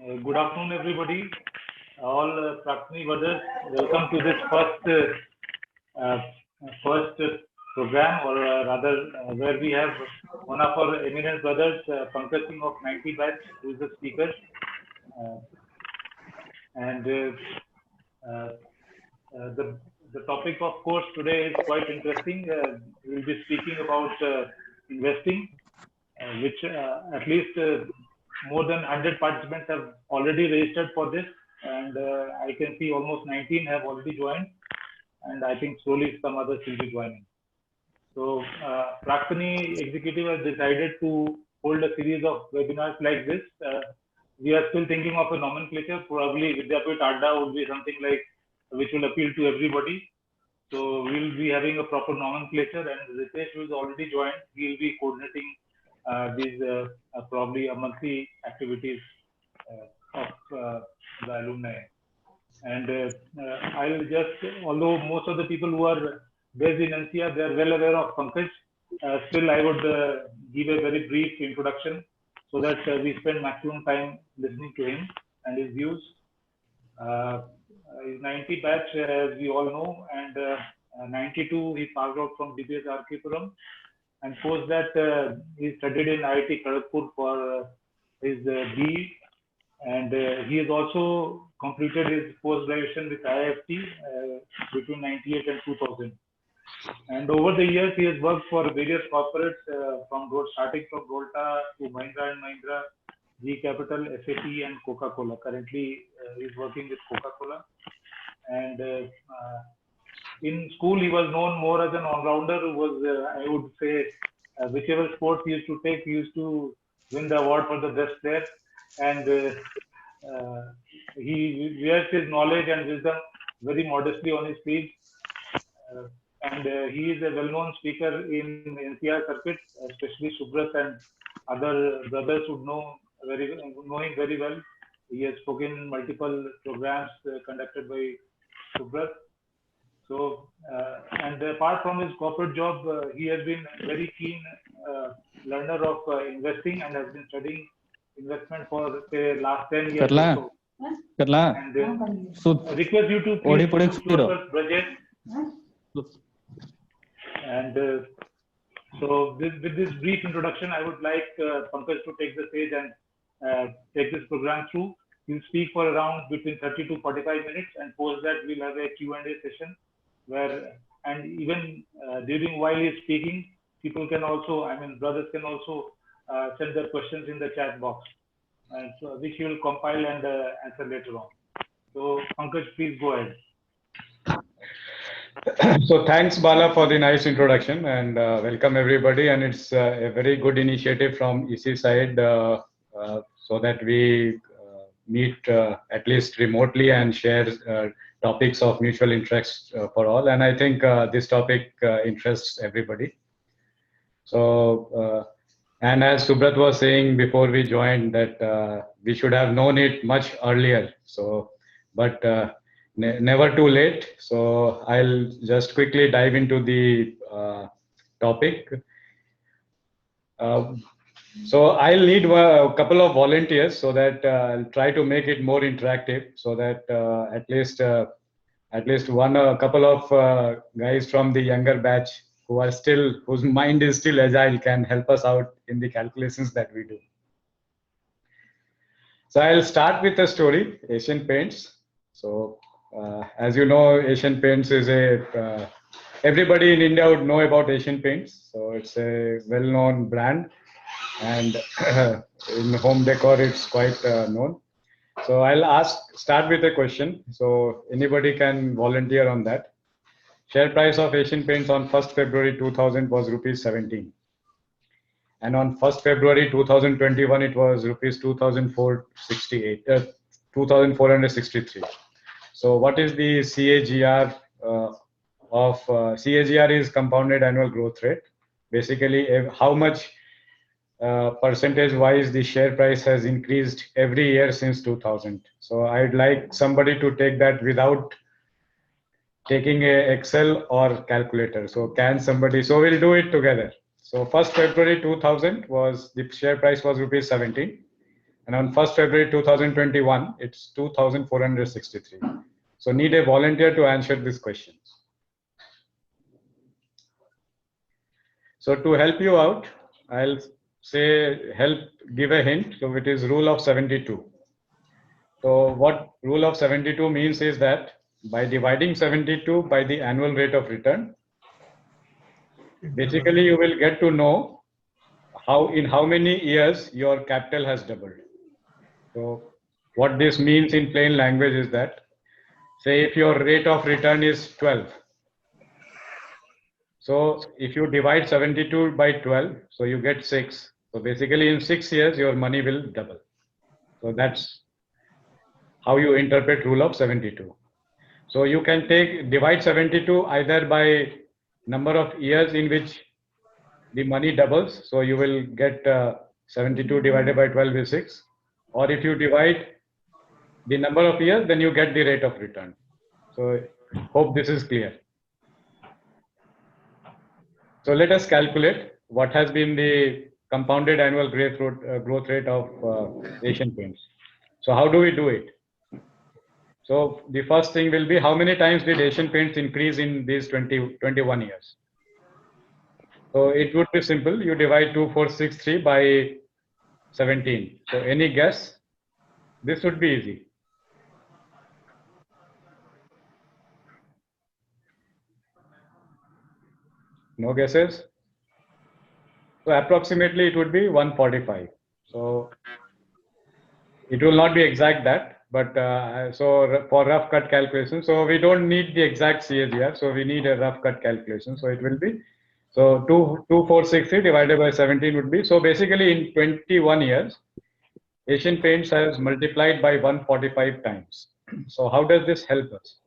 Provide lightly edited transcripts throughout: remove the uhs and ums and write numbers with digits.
Good afternoon, everybody. All Praktini brothers, welcome to this first program, or rather, where we have one of our eminent brothers, Pankaj Singh of 90 Batch, who is the speaker. Uh, and uh, the topic, of course, today is quite interesting. We'll be speaking about investing, which at least more than 100 participants have already registered for this, and I can see almost 19 have already joined, and I think slowly some others will be joining. So, Praktani Executive has decided to hold a series of webinars like this. We are still thinking of a nomenclature. Probably Vidyapit Adda would be something like which will appeal to everybody. So we'll be having a proper nomenclature, and Ritesh, who is already joined, he'll be coordinating these probably a monthly activities of the alumni. And I'll just, although most of the people who are based in NCR, they are well aware of Pankaj, still I would give a very brief introduction so that we spend maximum time listening to him and his views. He's 90 batch, as we all know, and 92 he passed out from DBS RK Puram, and post that he studied in IIT Kharagpur for his BE, and he has also completed his post graduation with IIFT between 98 and 2000. And over the years, he has worked for various corporates starting from Volta to Mahindra and Mahindra, G Capital, SAP, and Coca-Cola. Currently, he is working with Coca-Cola. And in school, he was known more as an all-rounder who was, I would say, whichever sports he used to take, he used to win the award for the best player. And he wears his knowledge and wisdom very modestly on his sleeve. And he is a well-known speaker in NCR circuit, especially Subrat and other brothers would know him very well. He has spoken in multiple programs conducted by Subrat. So, and apart from his corporate job, he has been very keen learner of investing and has been studying investment for say last 10 years or so. And I request you to please put yourself, Brajesh. And so with this brief introduction, I would like Pankaj to take the stage and take this program through. He'll speak for around between 30 to 45 minutes, and post that we'll have a Q&A session where, and even during while he's speaking, people can also, brothers can also send their questions in the chat box, and so which he will compile and answer later on. So Pankaj, please go ahead. So thanks, Bala, for the nice introduction, and welcome everybody. And it's a very good initiative from EC side, so that we meet at least remotely and share topics of mutual interest for all. And I think this topic interests everybody. So, and as Subrat was saying before we joined, that we should have known it much earlier. So, but never too late. So I'll just quickly dive into the topic. So I'll need a couple of volunteers so that I'll try to make it more interactive, so that at least a couple of guys from the younger batch whose mind is still agile can help us out in the calculations that we do. So I'll start with a story, Asian Paints. So as you know, Asian Paints is everybody in India would know about Asian Paints. So it's a well-known brand, and in home decor, it's quite known. So I'll start with a question. So anybody can volunteer on that. Share price of Asian Paints on 1st February 2000 was rupees 17. And on 1st February 2021, it was rupees 2,463. So what is the CAGR CAGR is compounded annual growth rate. Basically, how much percentage wise the share price has increased every year since 2000. So I'd like somebody to take that without taking a Excel or calculator. So can somebody, so we'll do it together. So 1st February 2000 was, the share price was rupees 17. and on 1st February 2021, it's 2,463. So need a volunteer to answer these questions. So to help you out, I'll give a hint. So it is rule of 72. So what rule of 72 means is that by dividing 72 by the annual rate of return, basically you will get to know in how many years your capital has doubled. So what this means in plain language is that, say if your rate of return is 12. So if you divide 72 by 12, so you get 6. So basically in 6 years, your money will double. So that's how you interpret rule of 72. So you can divide 72 either by number of years in which the money doubles. So you will get 72 divided by 12 is 6. Or if you divide the number of years, then you get the rate of return. So hope this is clear. So let us calculate what has been the compounded annual growth rate of Asian Paints. So how do we do it? So the first thing will be, how many times did Asian Paints increase in these 21 years? So it would be simple. You divide 2463 by 17. So any guess? This would be easy. No guesses? So approximately it would be 145. So it will not be exact that, but so for rough cut calculation, so we don't need the exact CAGR, so we need a rough cut calculation. So it will be, so 2463 divided by 17 would be, so basically in 21 years, Asian Paints has multiplied by 145 times. So how does this help us?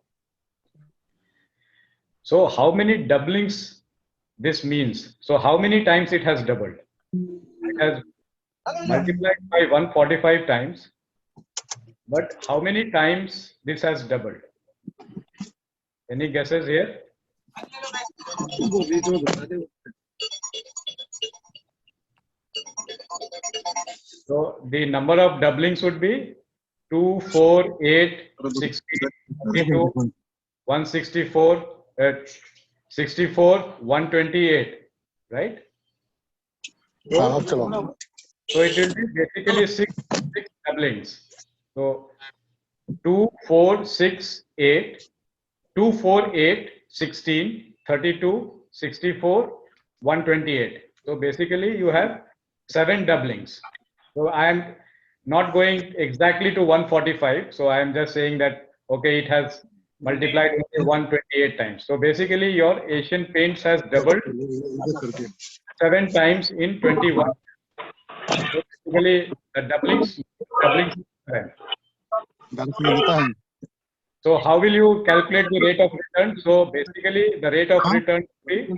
So how many doublings this means? So how many times it has doubled? It has multiplied by 145 times, but how many times this has doubled? Any guesses here? So the number of doublings would be 2, 4, 8, 16, 32, 164, 64, 128, right? So it will be basically six doublings. So 2, 4, 6, 8, 2, 4, 8, 16, 32, 64, 128. So basically you have 7 doublings. So I am not going exactly to 145. So I am just saying that, okay, it has multiplied 128 times. So basically your Asian Paints has doubled 7 times in 21. So basically the doublings. So how will you calculate the rate of return? So basically the rate of return will be,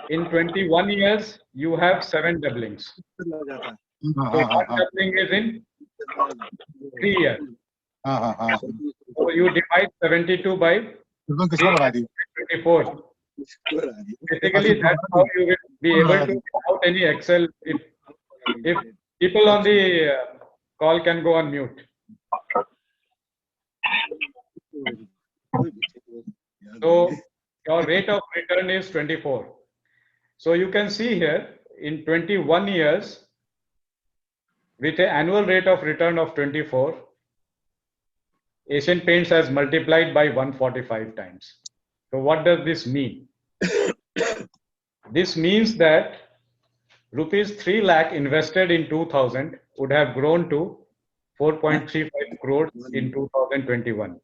in 21 years, you have 7 doublings. So one doubling is in 3 years. So you divide 72 by 24. Basically, that's how you will be able to, without any Excel, if people on the call can go on mute. So your rate of return is 24. So you can see here, in 21 years, with an annual rate of return of 24, Asian Paints has multiplied by 145 times. So what does this mean? This means that rupees 3 lakh invested in 2000 would have grown to 4.35 crores in 2021.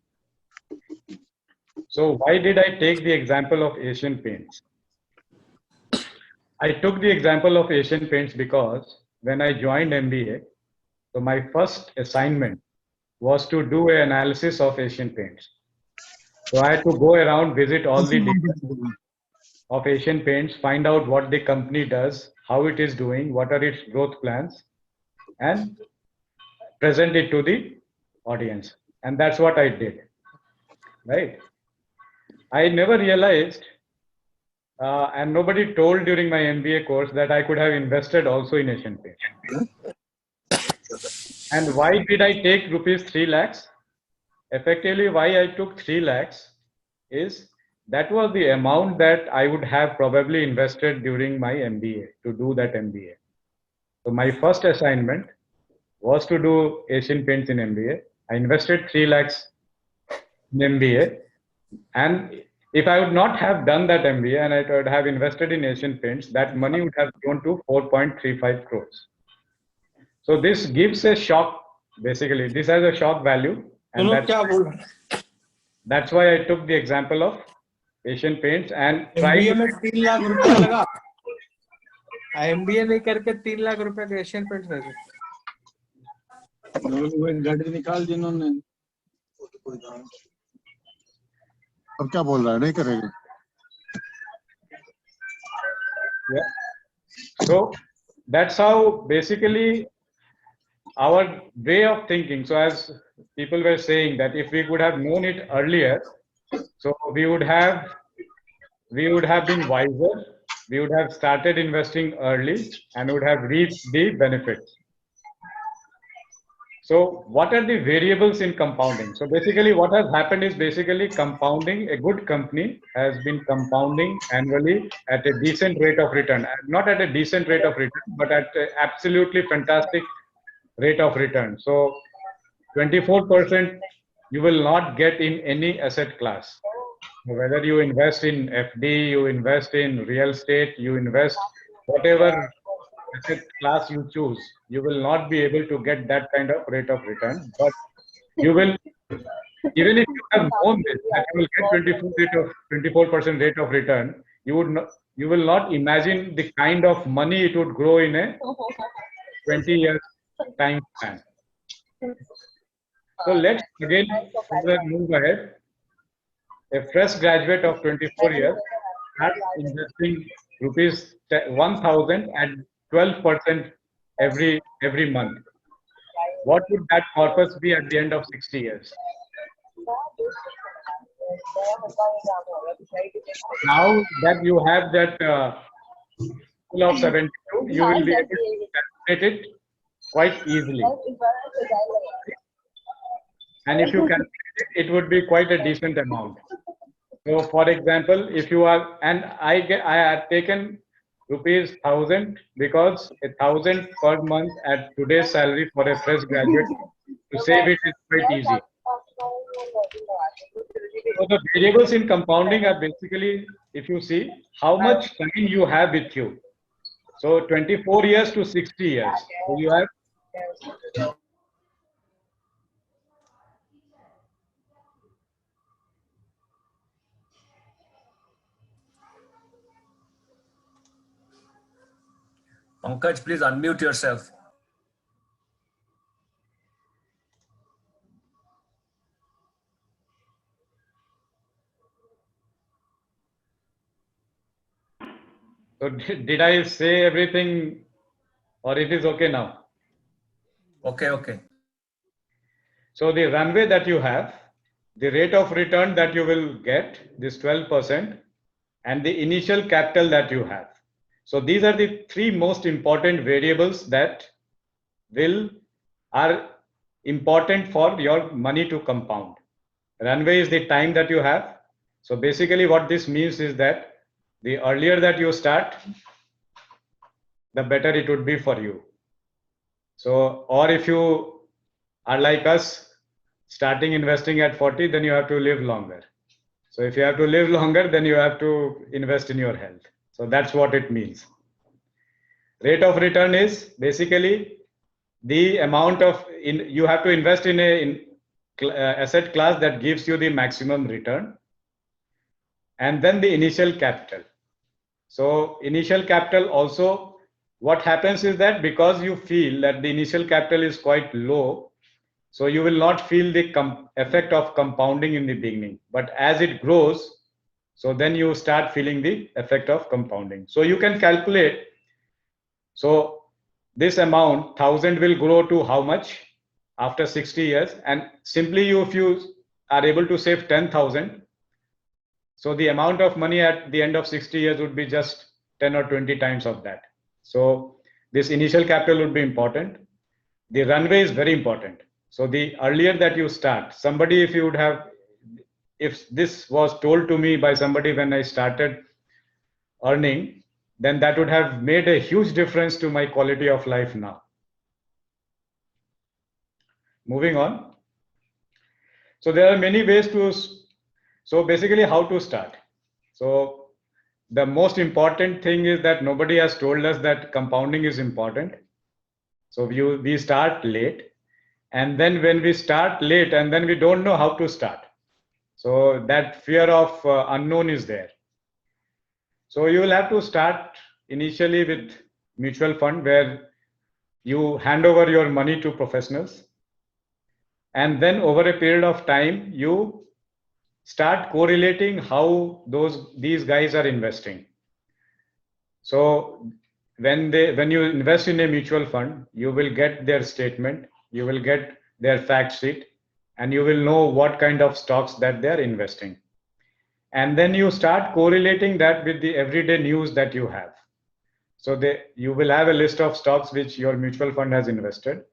So why did I take the example of Asian Paints? I took the example of Asian Paints because when I joined MBA, so my first assignment was to do an analysis of Asian Paints. So I had to go around, visit all the dealers of Asian Paints, find out what the company does, how it is doing, what are its growth plans, and present it to the audience. And that's what I did, right? I never realized, and nobody told during my MBA course, that I could have invested also in Asian Paints. And why did I take rupees 3 lakhs? Effectively, why I took 3 lakhs is that was the amount that I would have probably invested during my MBA to do that MBA. So my first assignment was to do Asian Paints in MBA. I invested 3 lakhs in MBA. And if I would not have done that MBA and I would have invested in Asian Paints, that money would have grown to 4.35 crores. So this gives a shock, basically. This has a shock value. And that's why I took the example of Asian Paints and MBA में 3 लाख रुपया लगा, MBA नहीं करके 3 लाख रुपया का Asian paints में गाड़ी निकाल जिन्होंने, अब क्या बोल रहा है, नहीं करेगा. Yeah. So that's how basically our way of thinking. So as people were saying that if we could have known it earlier, so we would have been wiser, we would have started investing early and would have reaped the benefits. So what are the variables in compounding? So basically what has happened is basically compounding. A good company has been compounding annually at a decent rate of return, not at a decent rate of return, but at an absolutely fantastic rate of return. So 24% you will not get in any asset class. Whether you invest in FD, you invest in real estate, you invest whatever asset class you choose, you will not be able to get that kind of rate of return. But you will, even if you have known this, that you will get 24% rate of return, you will not imagine the kind of money it would grow in a 20 years time span. So let's again move ahead. A fresh graduate of 24 years starts investing rupees 1,000 at 12% every month. What would that corpus be at the end of 60 years? Now that you have that pool of 72, you will be able to calculate it quite easily. And if you calculate it, it would be quite a decent amount. So for example, if you are, and I have taken rupees 1,000 because 1,000 per month at today's salary for a fresh graduate, to save it is quite easy. So the variables in compounding are basically, if you see how much time you have with you. So 24 years to 60 years. So you have Pankaj, please unmute yourself. So did I say everything or it is okay now? Okay. So the runway that you have, the rate of return that you will get, this 12%, and the initial capital that you have. So these are the three most important variables that are important for your money to compound. Runway is the time that you have. So basically what this means is that the earlier that you start, the better it would be for you. So, or if you are like us, starting investing at 40, then you have to live longer. So if you have to live longer, then you have to invest in your health. So that's what it means. Rate of return is basically the amount of, you have to invest in a asset class that gives you the maximum return. And then the initial capital. So initial capital also, what happens is that because you feel that the initial capital is quite low, so you will not feel the effect of compounding in the beginning. But as it grows, so then you start feeling the effect of compounding. So you can calculate. So this amount, 1,000 will grow to how much after 60 years? And simply if you are able to save 10,000, so the amount of money at the end of 60 years would be just 10 or 20 times of that. So this initial capital would be important. the runway is very important. So the earlier that you start, somebody, if this was told to me by somebody when I started earning, then that would have made a huge difference to my quality of life now. Moving on. So there are many ways to, so basically how to start. So the most important thing is that nobody has told us that compounding is important. So we start late, and then when we start late and then we don't know how to start. So that fear of unknown is there. So you will have to start initially with mutual fund, where you hand over your money to professionals. And then over a period of time, you start correlating how these guys are investing. So when you invest in a mutual fund, you will get their statement, you will get their fact sheet, and you will know what kind of stocks that they're investing. And then you start correlating that with the everyday news that you have. So you will have a list of stocks which your mutual fund has invested.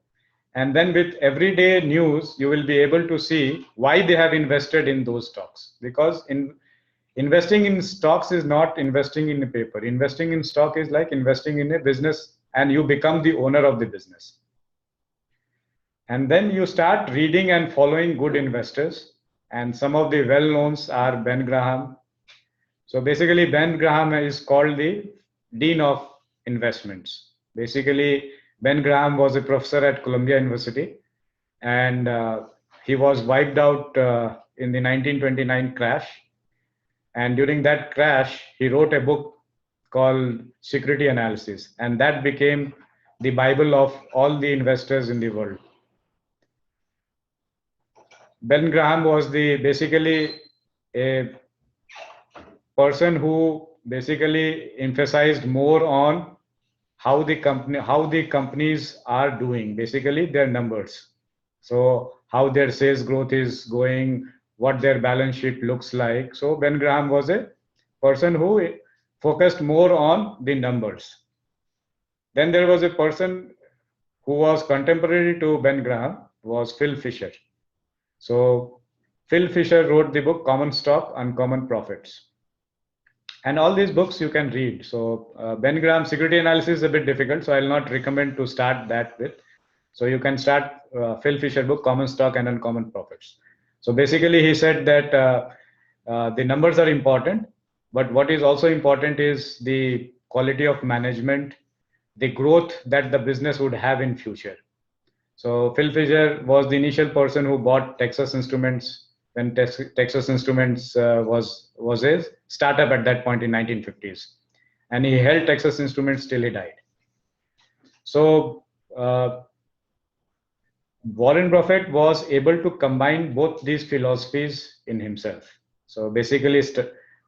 And then with everyday news, you will be able to see why they have invested in those stocks. Because investing in stocks is not investing in a paper. Investing in stock is like investing in a business, and you become the owner of the business. And then you start reading and following good investors. And some of the well-knowns are Ben Graham. So basically, Ben Graham is called the Dean of Investments. Basically, Ben Graham was a professor at Columbia University, and he was wiped out in the 1929 crash. And during that crash, he wrote a book called Security Analysis, and that became the Bible of all the investors in the world. Ben Graham was basically a person who basically emphasized more on how the companies are doing, basically their numbers. So how their sales growth is going, what their balance sheet looks like. So Ben Graham was a person who focused more on the numbers. Then there was a person who was contemporary to Ben Graham, was Phil Fisher. So Phil Fisher wrote the book Common Stock, Uncommon Profits. And all these books you can read. So Ben Graham Security Analysis is a bit difficult, so I'll not recommend to start that with. So you can start Phil Fisher book, Common Stock and Uncommon Profits. So basically he said that the numbers are important, but what is also important is the quality of management, the growth that the business would have in future. So Phil Fisher was the initial person who bought Texas Instruments when Texas Instruments was a startup at that point in 1950s, and he held Texas Instruments till he died. So Warren Buffett was able to combine both these philosophies in himself. So basically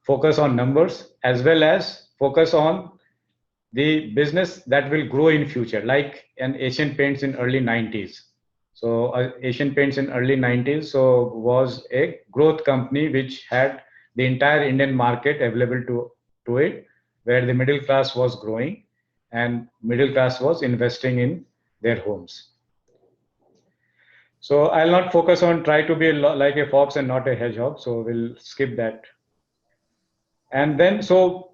focus on numbers as well as focus on the business that will grow in future, like an Asian Paints in early 90s. So Asian Paints in early 90s was a growth company which had the entire Indian market available to it, where the middle class was growing and middle class was investing in their homes. So I'll not focus on try to be like a fox and not a hedgehog. So we'll skip that. And then so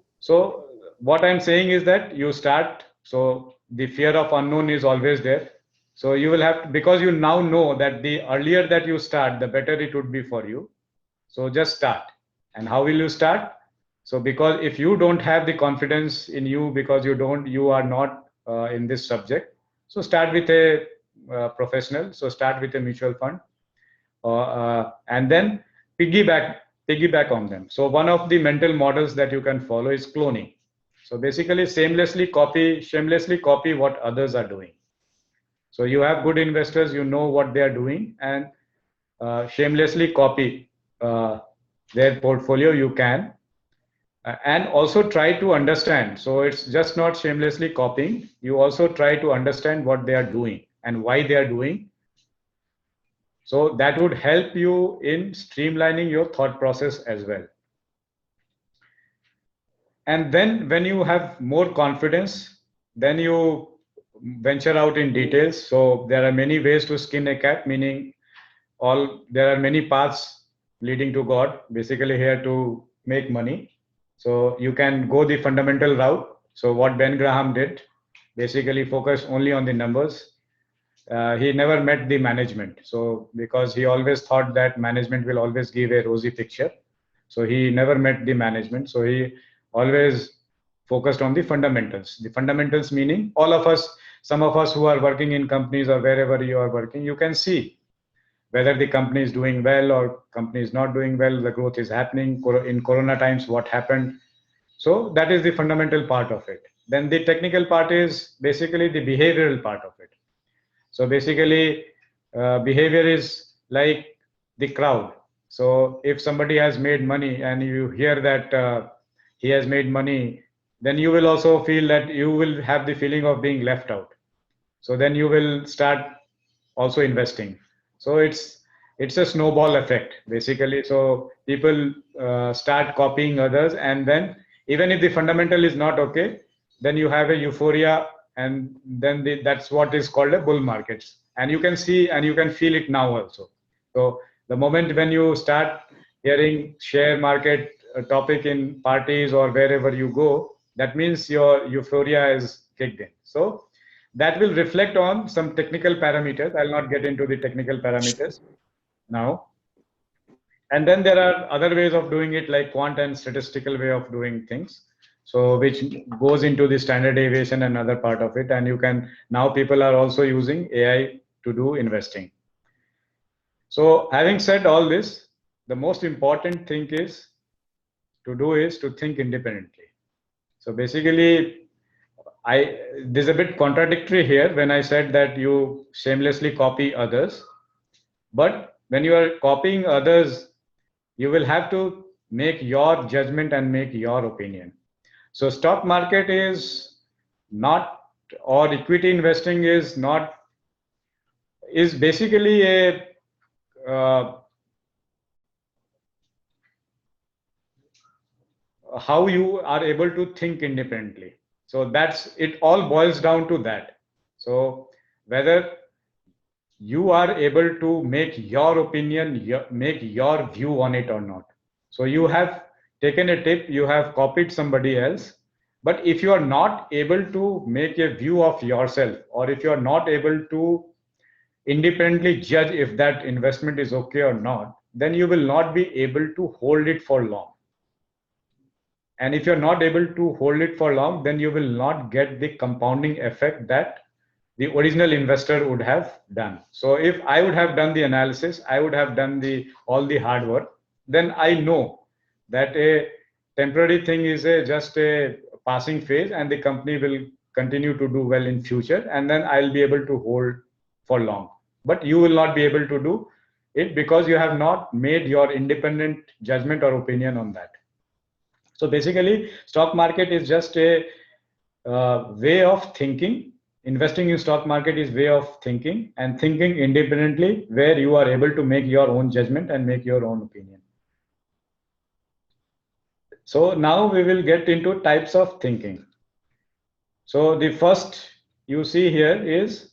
what I'm saying is that you start. So the fear of unknown is always there. So you will have to, because you now know that the earlier that you start, the better it would be for you. So just start. And how will you start? So because if you don't have the confidence in you, because you are not in this subject, so start with a professional. So start with a mutual fund, and then piggyback on them. So one of the mental models that you can follow is cloning. So basically shamelessly copy what others are doing. So you have good investors, you know what they are doing, and shamelessly copy their portfolio. You can and also try to understand. So it's just not shamelessly copying. You also try to understand what they are doing and why they are doing. So that would help you in streamlining your thought process as well. And then when you have more confidence, then you venture out in details. So there are many ways to skin a cat, meaning there are many paths leading to God, basically here to make money. So you can go the fundamental route. So what Ben Graham did, basically focus only on the numbers. He never met the management. So because he always thought that management will always give a rosy picture. So he never met the management. So he always focused on the fundamentals. The fundamentals meaning all of us, some of us who are working in companies or wherever you are working, you can see whether the company is doing well or company is not doing well, the growth is happening. In Corona times, what happened? So that is the fundamental part of it. Then the technical part is basically the behavioral part of it. So basically, behavior is like the crowd. So if somebody has made money and you hear that he has made money, then you will also feel that you will have the feeling of being left out. So then you will start also investing. So it's a snowball effect basically. So people start copying others, and then even if the fundamental is not okay, then you have a euphoria, and then that's what is called a bull markets. And you can see and you can feel it now also. So the moment when you start hearing share market topic in parties or wherever you go, that means your euphoria is kicked in. So that will reflect on some technical parameters. I'll not get into the technical parameters now. And then there are other ways of doing it, like quant and statistical way of doing things. So which goes into the standard deviation and other part of it. And you can, now people are also using AI to do investing. So having said all this, the most important thing is to think independently. So basically, there's a bit contradictory here when I said that you shamelessly copy others, but when you are copying others, you will have to make your judgment and make your opinion. So stock market is not, or equity investing is not, is basically a how you are able to think independently. So that's, it all boils down to that. So whether you are able to make your opinion, make your view on it or not. So you have taken a tip, you have copied somebody else, but if you are not able to make a view of yourself, or if you are not able to independently judge if that investment is okay or not, then you will not be able to hold it for long. And if you're not able to hold it for long, then you will not get the compounding effect that the original investor would have done. So if I would have done the analysis, I would have done all the hard work, then I know that a temporary thing is just a passing phase, and the company will continue to do well in future, and then I'll be able to hold for long. But you will not be able to do it because you have not made your independent judgment or opinion on that. So basically, stock market is just a way of thinking. Investing in stock market is way of thinking, and thinking independently, where you are able to make your own judgment and make your own opinion. So now we will get into types of thinking. So the first you see here is,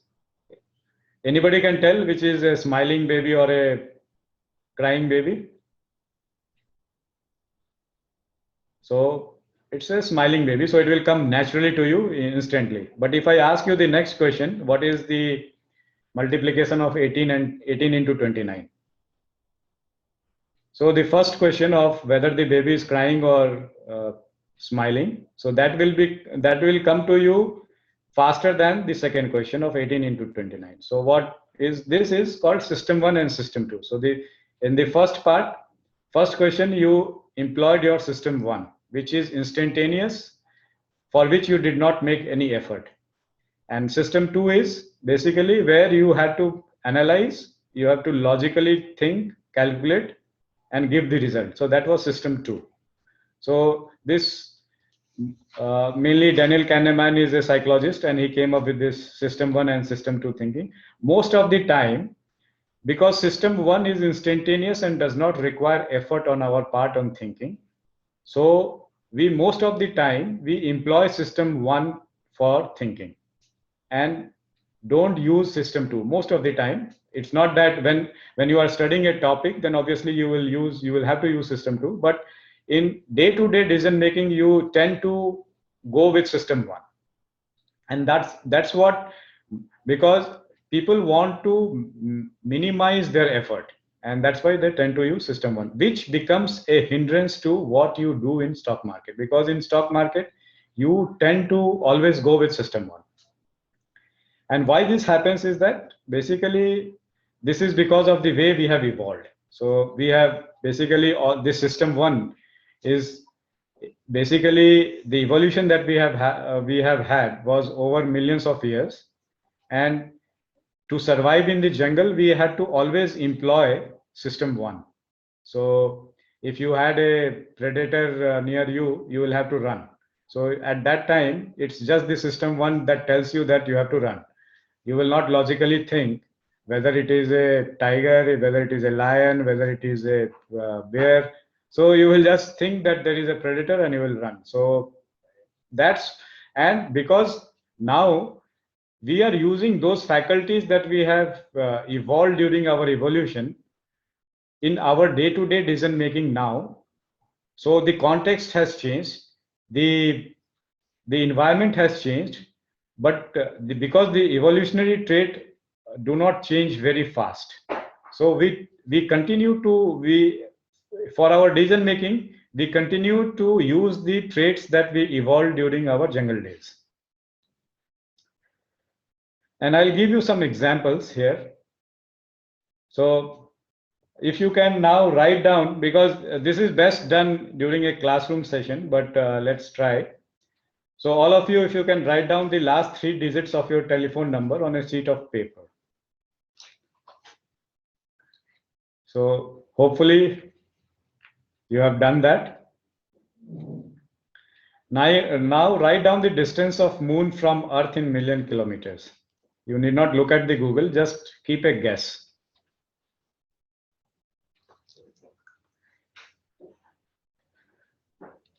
anybody can tell which is a smiling baby or a crying baby? So it's a smiling baby, so it will come naturally to you instantly. But if I ask you the next question, what is the multiplication of 18 into 29? So the first question of whether the baby is crying or smiling, so that will come to you faster than the second question of 18 into 29. So what is this is called system 1 and system 2. So in the first part, first question, you employed your system 1, which is instantaneous, for which you did not make any effort. And system 2 is basically where you have to analyze, you have to logically think, calculate, and give the result. So that was system 2. So this mainly Daniel Kahneman is a psychologist, and he came up with this system 1 and system 2 thinking. Most of the time, because system 1 is instantaneous and does not require effort on our part on thinking, so most of the time we employ system 1 for thinking. and don't use system 2 most of the time. It's not that when you are studying a topic, then obviously you will have to use system 2, but in day-to-day decision making, you tend to go with system 1. And that's what, because people want to minimize their effort, and that's why they tend to use system 1, which becomes a hindrance to what you do in stock market, because in stock market you tend to always go with system 1. And why this happens is that basically this is because of the way we have evolved. So we have basically all this system 1 is basically the evolution that we have had was over millions of years, and to survive in the jungle we had to always employ system 1. So if you had a predator near you, you will have to run. So at that time it's just the system 1 that tells you that you have to run. You will not logically think whether it is a tiger, whether it is a lion, whether it is a bear. So you will just think that there is a predator and you will run. So and because now we are using those faculties that we have evolved during our evolution in our day-to-day decision making now. So the context has changed, the environment has changed, but because the evolutionary trait do not change very fast. So we continue to for our decision making, we continue to use the traits that we evolved during our jungle days. And I'll give you some examples here. So if you can now write down, because this is best done during a classroom session, but let's try. So all of you, if you can write down the last 3 digits of your telephone number on a sheet of paper. So hopefully you have done that. Now write down the distance of moon from Earth in million kilometers. You need not look at the Google, just keep a guess.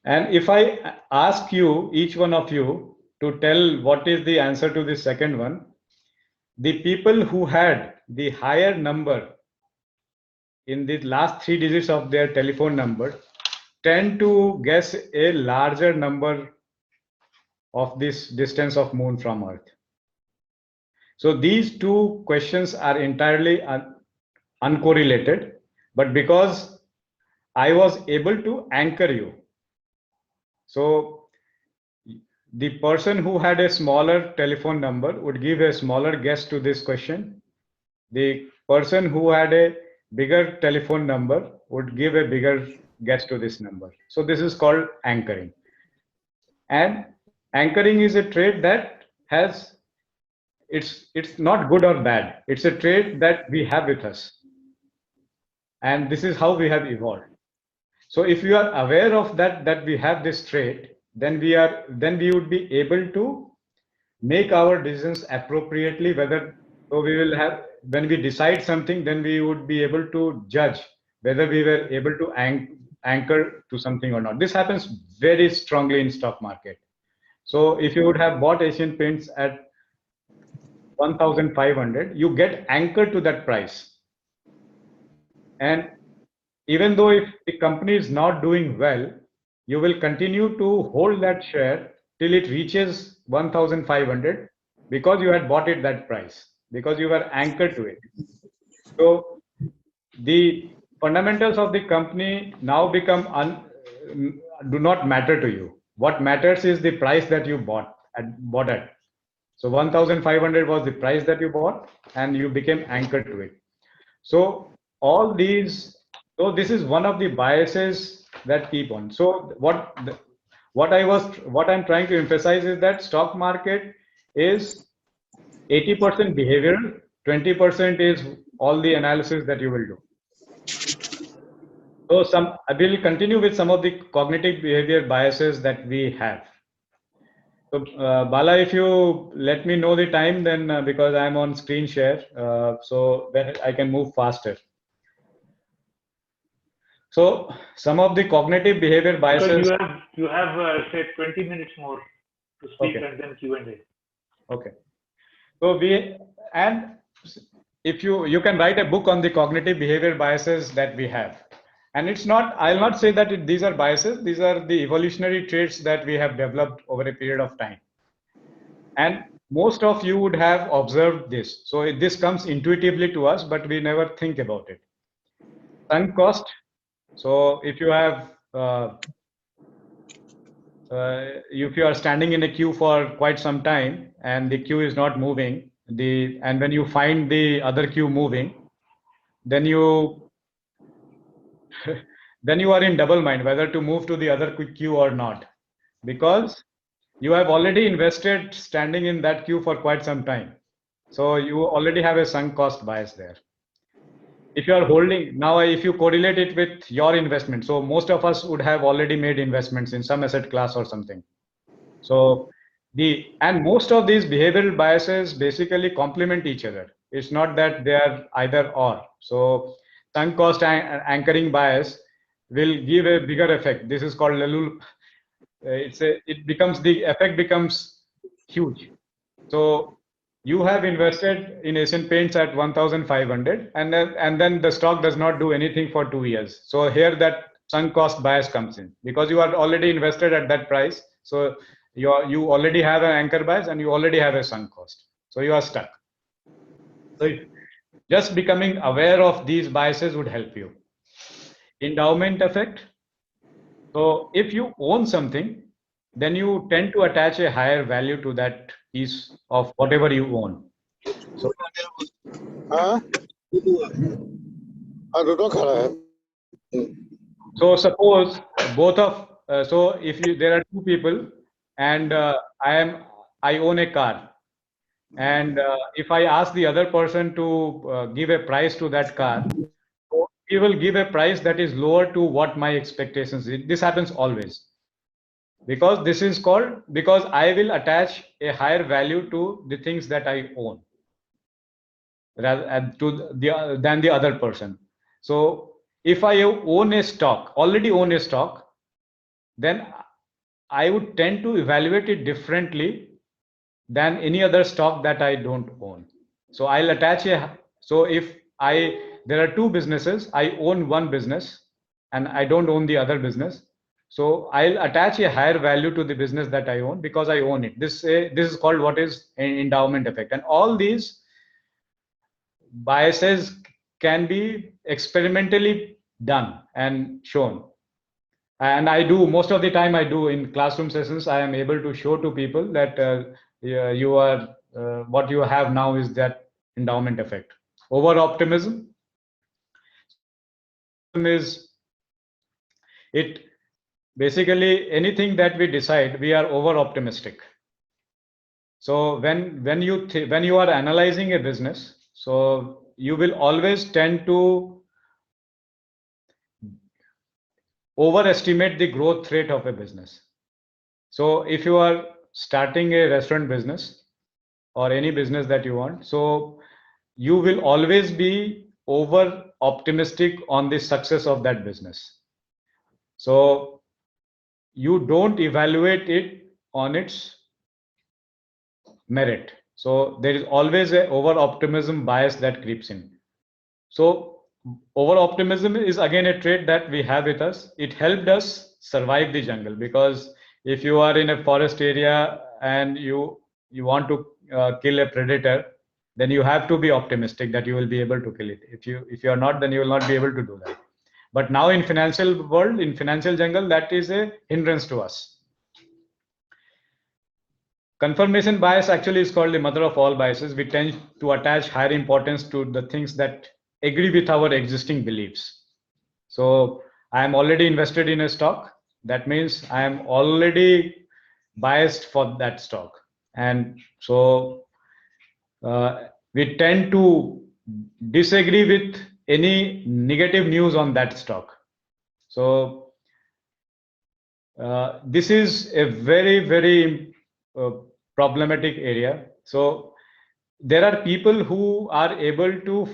And if I ask you, each one of you, to tell what is the answer to the second one, the people who had the higher number in the last 3 digits of their telephone number tend to guess a larger number of this distance of moon from Earth. So these two questions are entirely uncorrelated, but because I was able to anchor you. So the person who had a smaller telephone number would give a smaller guess to this question. The person who had a bigger telephone number would give a bigger guess to this number. So this is called anchoring. And anchoring is a trait that has, it's not good or bad. It's a trait that we have with us. And this is how we have evolved. So if you are aware of that we have this trait, then we would be able to make our decisions appropriately, whether, so we will have, when we decide something, then we would be able to judge whether we were able to anchor to something or not. This happens very strongly in stock market. So if you would have bought Asian Paints at 1,500, you get anchored to that price. And even though if the company is not doing well, you will continue to hold that share till it reaches 1,500 because you had bought it that price, because you were anchored to it. So the fundamentals of the company now become do not matter to you. What matters is the price that you bought at. So 1,500 was the price that you bought, and you became anchored to it. So all these, so this is one of the biases that keep on. So what I'm trying to emphasize is that stock market is 80% behavioral, 20% is all the analysis that you will do. So I will continue with some of the cognitive behavior biases that we have. So Bala, if you let me know the time, then because I'm on screen share, so then I can move faster. So some of the cognitive behavior biases. So you have say 20 minutes more to speak, okay, and then Q&A. Okay. So and if you can write a book on the cognitive behavior biases that we have, and it's not, I'll not say that these are biases, these are the evolutionary traits that we have developed over a period of time. And most of you would have observed this. So this comes intuitively to us, but we never think about it. Sunk cost. So if you have if you are standing in a queue for quite some time and the queue is not moving, and when you find the other queue moving, then you then you are in double mind whether to move to the other queue or not, because you have already invested standing in that queue for quite some time. So you already have a sunk cost bias there. If you are holding now, if you correlate it with your investment, so most of us would have already made investments in some asset class or something. So and most of these behavioral biases basically complement each other. It's not that they are either or. So sunk cost anchoring bias will give a bigger effect. This is called the effect becomes huge. So you have invested in Asian Paints at 1,500, and then the stock does not do anything for 2 years. So here that sunk cost bias comes in, because you are already invested at that price. So you already have an anchor bias and you already have a sunk cost. So you are stuck. So just becoming aware of these biases would help you. Endowment effect. So if you own something, then you tend to attach a higher value to that piece of whatever you own. So, so suppose both of so if there are two people, and I own a car, and if I ask the other person to give a price to that car, so he will give a price that is lower to what my expectations is. This happens always, because I will attach a higher value to the things that I own than the other person. So if I already own a stock, then I would tend to evaluate it differently than any other stock that I don't own. So I'll attach there are two businesses, I own one business and I don't own the other business. So I'll attach a higher value to the business that I own because I own it. This is called what is an endowment effect. And all these biases can be experimentally done and shown. And I do, most of the time I do in classroom sessions, I am able to show to people that what you have now is that endowment effect. Over optimism is it basically anything that we decide, we are over optimistic. So when you are analyzing a business, so you will always tend to overestimate the growth rate of a business. So if you are starting a restaurant business or any business that you want, so you will always be over optimistic on the success of that business. So you don't evaluate it on its merit. So there is always a over optimism bias that creeps in. So over optimism is again a trait that we have with us. It helped us survive the jungle, because if you are in a forest area and you want to kill a predator, then you have to be optimistic that you will be able to kill it. If you are not, then you will not be able to do that. But now in financial world, in financial jungle, that is a hindrance to us. Confirmation bias actually is called the mother of all biases. We tend to attach higher importance to the things that agree with our existing beliefs. So I am already invested in a stock. That means I am already biased for that stock. And so we tend to disagree with any negative news on that stock. So this is a very, very problematic area. So there are people who are able to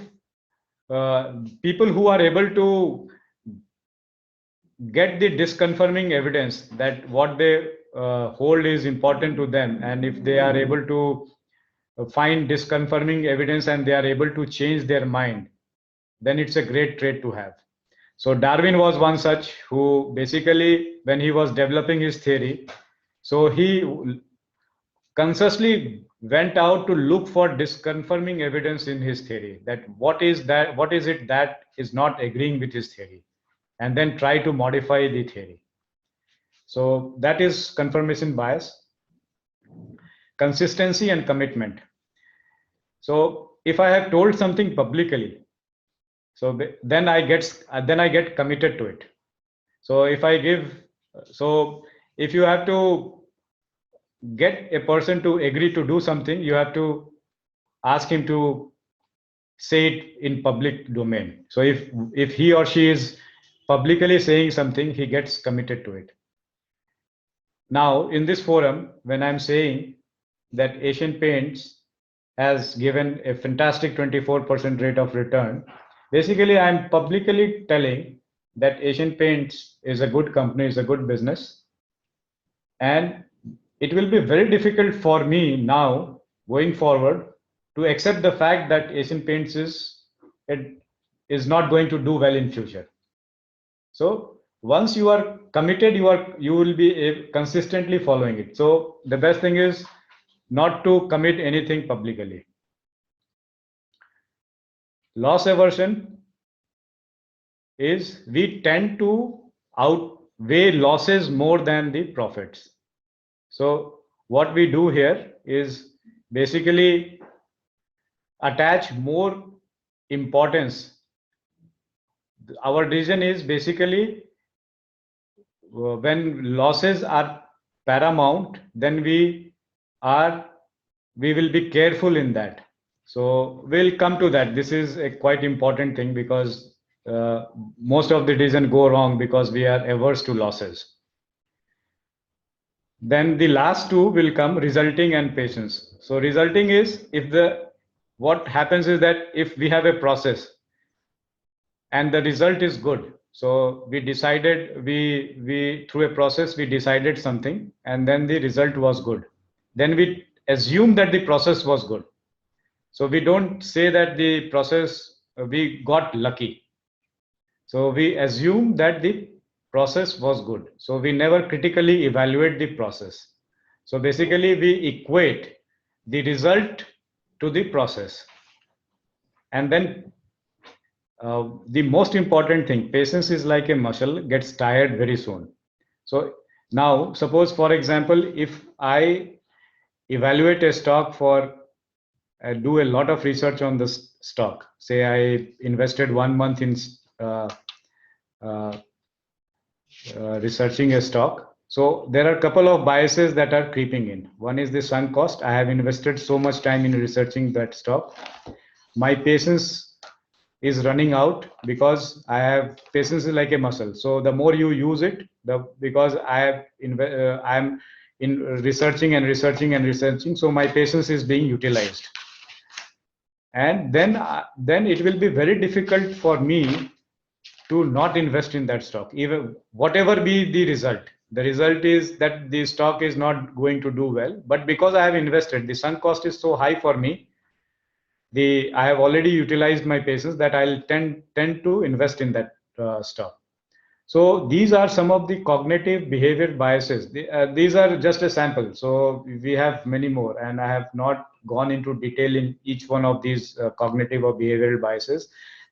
get the disconfirming evidence that what they hold is important to them, and if they are able to find disconfirming evidence and they are able to change their mind, then it's a great trait to have. So Darwin was one such who basically, when he was developing his theory, so he consciously went out to look for disconfirming evidence in his theory, that what is it that is not agreeing with his theory, and then try to modify the theory. So that is confirmation bias. Consistency and commitment. So if I have told something publicly, so then I get committed to it. So if you have to get a person to agree to do something, you have to ask him to say it in public domain. So if he or she is publicly saying something, he gets committed to it. Now in this forum, when I'm saying that Asian Paints has given a fantastic 24% rate of return, basically I'm publicly telling that Asian Paints is a good company, is a good business, and it will be very difficult for me now going forward to accept the fact that Asian Paints is not going to do well in future. So once you are committed, you will be consistently following it. So the best thing is not to commit anything publicly. Loss aversion is we tend to outweigh losses more than the profits. So what we do here is basically attach more importance. Our decision is basically when losses are paramount, then we will be careful in that. So we'll come to that. This is a quite important thing because most of the decisions go wrong because we are averse to losses. Then the last two will come, resulting and patience. So resulting is what happens is that if we have a process and the result is good. So we decided, through a process, we decided something and then the result was good. Then we assume that the process was good. So we don't say that the process, we got lucky. So we assume that the process was good. So we never critically evaluate the process. So basically we equate the result to the process. And then the most important thing, patience is like a muscle, gets tired very soon. So now suppose, for example, if I evaluate a stock do a lot of research on the stock, say I invested 1 month in researching a stock. So there are a couple of biases that are creeping in. One is the sunk cost. I have invested so much time in researching that stock. My patience is running out because patience is like a muscle. So the more you use it, because I am in researching and researching and researching, so my patience is being utilized. And then it will be very difficult for me to not invest in that stock, even whatever be the result. The result is that the stock is not going to do well, but because I have invested, the sunk cost is so high for me, I have already utilized my patience that I'll tend to invest in that stock. So these are some of the cognitive behavior biases. These are just a sample. So we have many more, and I have not gone into detail in each one of these cognitive or behavioral biases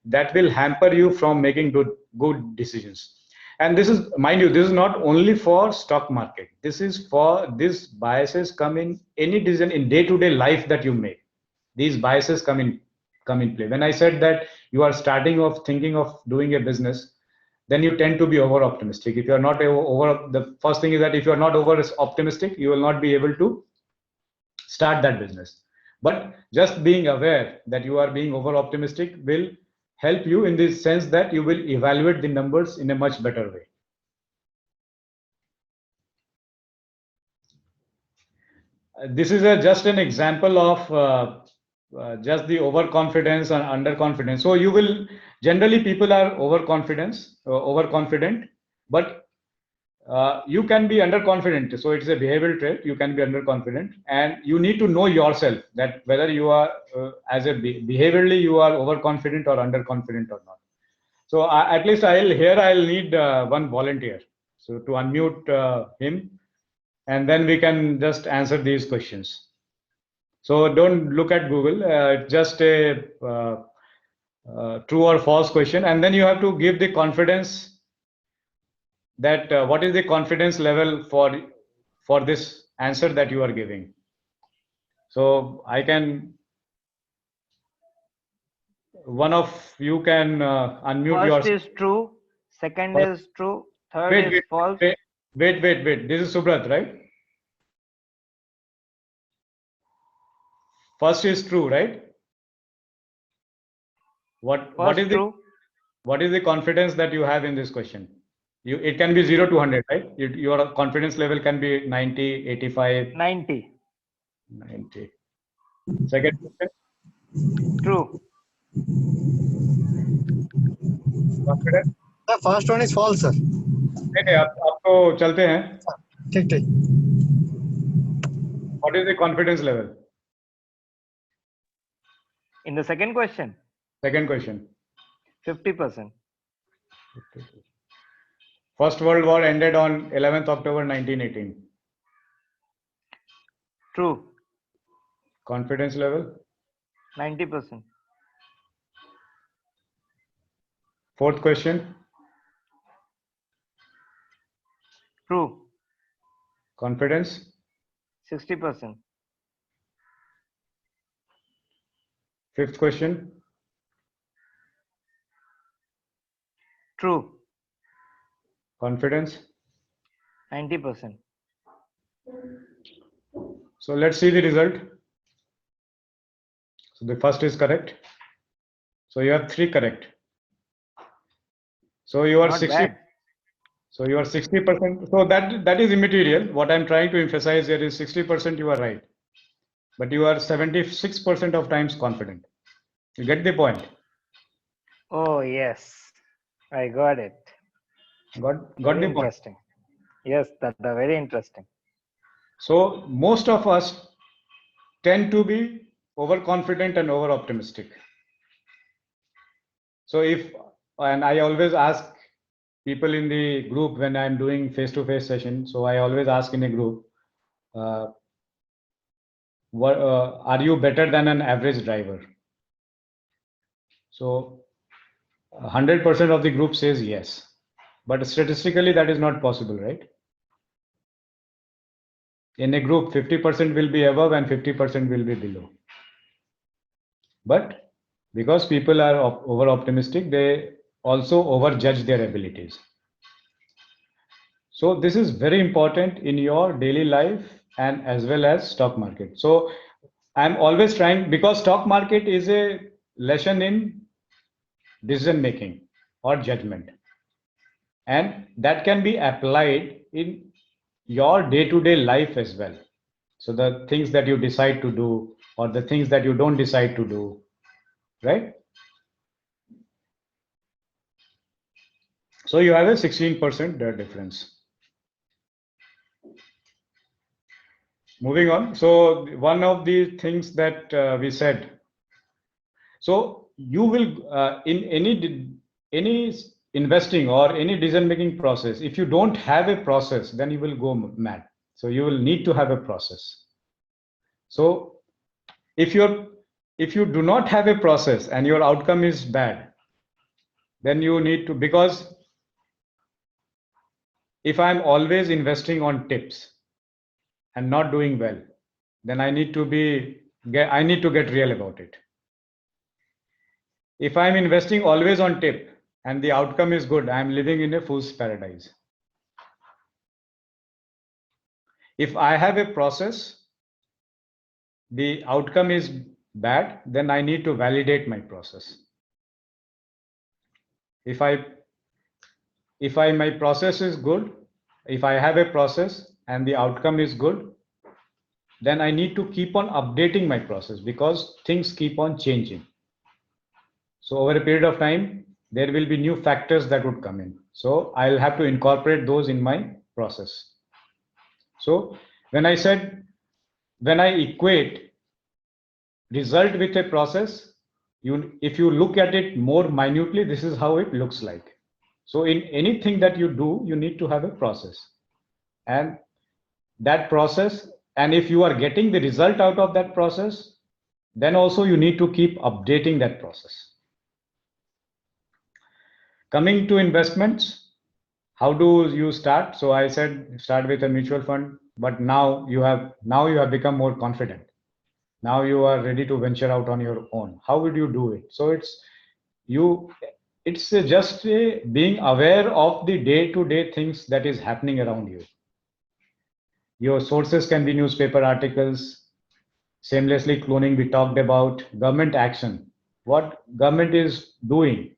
that will hamper you from making good decisions. And this is, mind you, this is not only for stock market. These biases come in any decision in day-to-day life that you make. These biases come in play. When I said that you are thinking of doing a business, then you tend to be over optimistic. If you are not the first thing is that if you are not over optimistic, you will not be able to start that business. But just being aware that you are being over optimistic will help you in the sense that you will evaluate the numbers in a much better way. This is just an example of just the overconfidence and underconfidence. So you will generally, people are overconfident, but you can be underconfident. So it's a behavioral trait. You can be underconfident, and you need to know yourself that whether you are behaviorally you are overconfident or underconfident or not. So at least I'll need one volunteer. So to unmute him, and then we can just answer these questions. So don't look at Google. It's just a true or false question, and then you have to give the confidence that what is the confidence level for this answer that you are giving. So I can, one of you can unmute First yourself. is true, second First- is true, third Wait, is wait, false. wait. This is Subrat, right? First is true, right? What First is the true, what is the confidence that you have in this question? It can be 0 to 100, right? Your confidence level can be 90, 85, 90. 90. Second question, True. confidence. The first one is false, sir. नहीं, अब तो चलते हैं. ठीक ठीक. What is the confidence level? In the second question, Second question. 50%. First World War ended on 11th October 1918. True. Confidence level. 90%. Fourth question. True. Confidence. 60%. Fifth question. True. Confidence. 90%. So let's see the result. So the first is correct. So you have 3 correct. So you are Not 60. bad. So you are 60%. So that is immaterial. What I'm trying to emphasize here is 60% you are right, but you are 76% of times confident. You get the point? Oh, yes. I got it. Got Very the point. interesting. Yes, that's very interesting. So most of us tend to be overconfident and over optimistic. So and I always ask people in the group when I'm doing face-to-face session. So I always ask in a group, are you better than an average driver? So 100% of the group says yes, but statistically that is not possible, right? In a group, 50% will be above and 50% will be below. But because people are over optimistic, they also overjudge their abilities. So this is very important in your daily life and as well as stock market. So I'm always trying, because stock market is a lesson in decision making or judgment, and that can be applied in your day-to-day life as well. So the things that you decide to do or the things that you don't decide to do, right? So you have a 16% difference. Moving on. So one of the things that we said, so you will in any investing or any decision making process, if you don't have a process, then you will go mad. So you will need to have a process. So if you do not have a process and your outcome is bad, then you need to, because if I'm always investing on tips and not doing well, then I need to get real about it. If I'm investing always on tip and the outcome is good, I'm living in a fool's paradise. If I have a process, the outcome is bad, then I need to validate my process. If my process is good, if I have a process and the outcome is good, then I need to keep on updating my process, because things keep on changing. So over a period of time, there will be new factors that would come in. So I'll have to incorporate those in my process. So when I equate result with a process, if you look at it more minutely, this is how it looks like. So in anything that you do, you need to have a process, and that process, and if you are getting the result out of that process, then also you need to keep updating that process. Coming to investments, how do you start? So I said start with a mutual fund, but now you have become more confident. Now you are ready to venture out on your own. How would you do it? So it's just being aware of the day-to-day things that is happening around you. Your sources can be newspaper articles, shamelessly cloning we talked about, government action, what government is doing.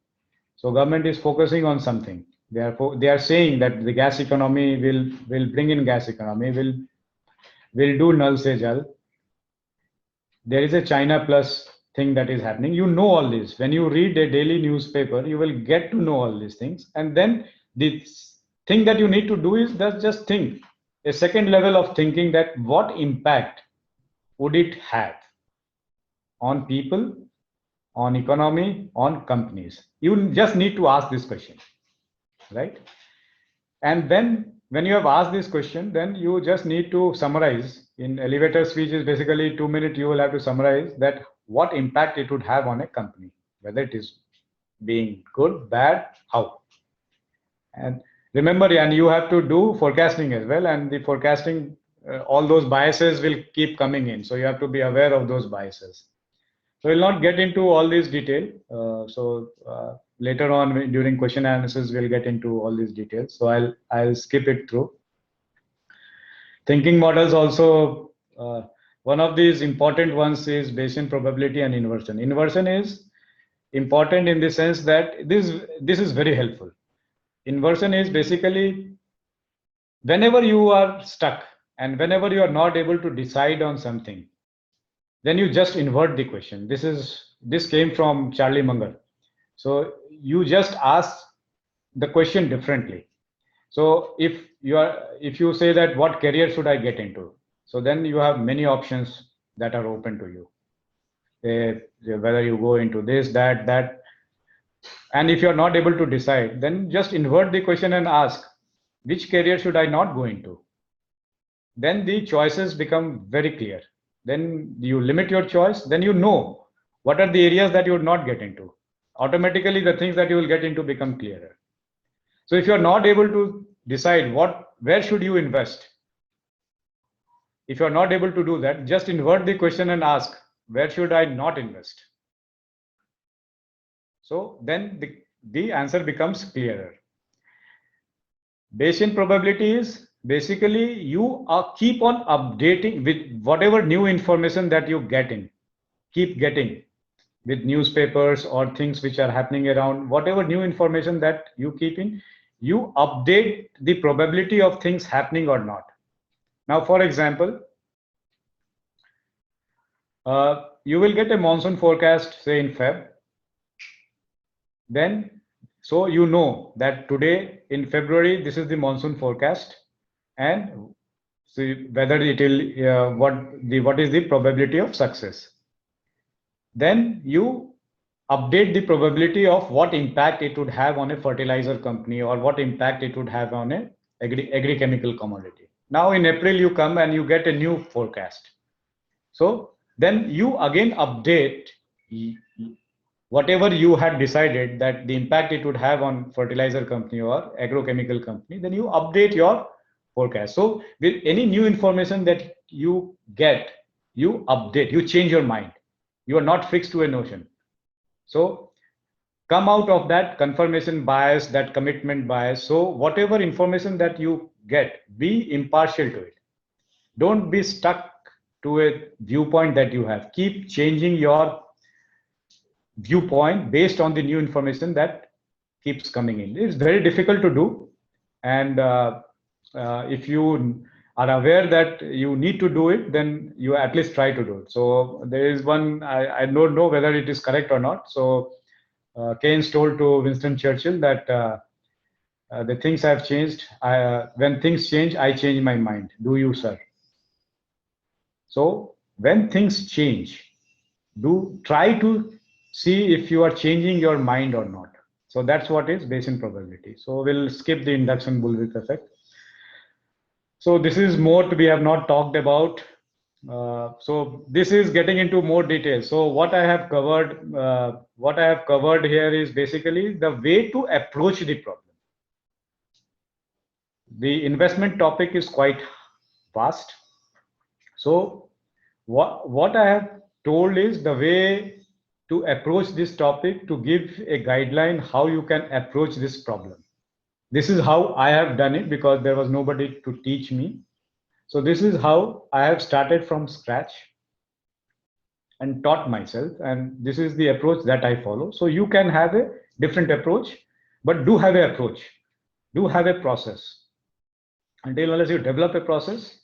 So government is focusing on something. Therefore, they are saying that the gas economy will bring in gas economy, will do Nal Se Jal. There is a China Plus thing that is happening. You know all this. When you read a daily newspaper, you will get to know all these things. And then the thing that you need to do is just think. A second level of thinking, that what impact would it have on people, on economy, on companies? You just need to ask this question, right? And then when you have asked this question, then you just need to summarize. In elevator speech is basically 2 minutes, you will have to summarize that what impact it would have on a company, whether it is being good, bad, how. And remember, and you have to do forecasting as well, and the forecasting, all those biases will keep coming in. So you have to be aware of those biases. So we'll not get into all this detail. Later on during question analysis, we'll get into all these details. So I'll skip it through. Thinking models also, one of these important ones is Bayesian probability and inversion. Inversion is important in the sense that this is very helpful. Inversion is basically whenever you are stuck and whenever you are not able to decide on something, then you just invert the question. This came from Charlie Munger. So you just ask the question differently. So if you say that what career should I get into, so then you have many options that are open to you. Whether you go into this, that, and if you are not able to decide, then just invert the question and ask, which career should I not go into? Then the choices become very clear. Then you limit your choice, then you know what are the areas that you would not get into. Automatically, the things that you will get into become clearer. So if you are not able to decide where should you invest, if you are not able to do that, just invert the question and ask, where should I not invest? So then the answer becomes clearer. Bayesian probability is basically you keep on updating with whatever new information that you keep getting with newspapers or things which are happening around, whatever new information that you keep in, you update the probability of things happening or not. Now, for example, you will get a monsoon forecast, say in Feb. Then, so you know that today in February, this is the monsoon forecast, and see whether it will, what is the probability of success. Then you update the probability of what impact it would have on a fertilizer company or what impact it would have on a agri-chemical commodity. Now in April, you come and you get a new forecast. So then you again update whatever you had decided that the impact it would have on fertilizer company or agrochemical company, then you update your forecast. So with any new information that you get, you update, you change your mind. You are not fixed to a notion. So come out of that confirmation bias, that commitment bias. So whatever information that you get, be impartial to it. Don't be stuck to a viewpoint that you have. Keep changing your viewpoint based on the new information that keeps coming in. It's very difficult to do. And if you are aware that you need to do it, then you at least try to do it. So there is one, I don't know whether it is correct or not. So Keynes told to Winston Churchill that the things have changed. When things change, I change my mind. Do you, sir? So when things change, do try to see if you are changing your mind or not. So that's what is Bayesian probability. So we'll skip the induction bullwhip effect. So this is more we have not talked about. So this is getting into more details. So what I have covered here is basically the way to approach the problem. The investment topic is quite vast. So what I have told is the way to approach this topic, to give a guideline how you can approach this problem. This is how I have done it because there was nobody to teach me. So this is how I have started from scratch and taught myself, and this is the approach that I follow. So you can have a different approach, but do have an approach, do have a process. Until unless you develop a process,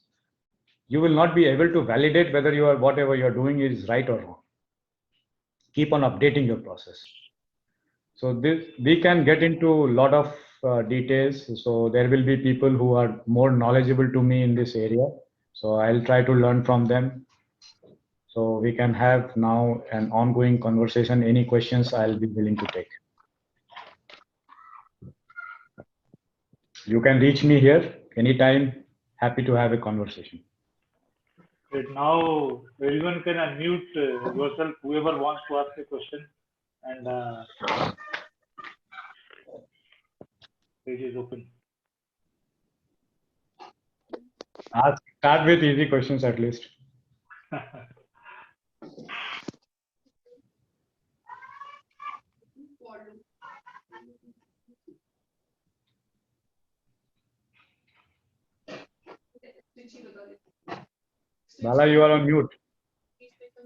you will not be able to validate whether whatever you are doing is right or wrong. Keep on updating your process. So we can get into a lot of details. So there will be people who are more knowledgeable to me in this area. So I'll try to learn from them. So we can have now an ongoing conversation. Any questions I'll be willing to take. You can reach me here anytime. Happy to have a conversation. Right now, everyone can unmute yourself, whoever wants to ask a question, and page is open. Start with easy questions at least. Bala, you are on mute.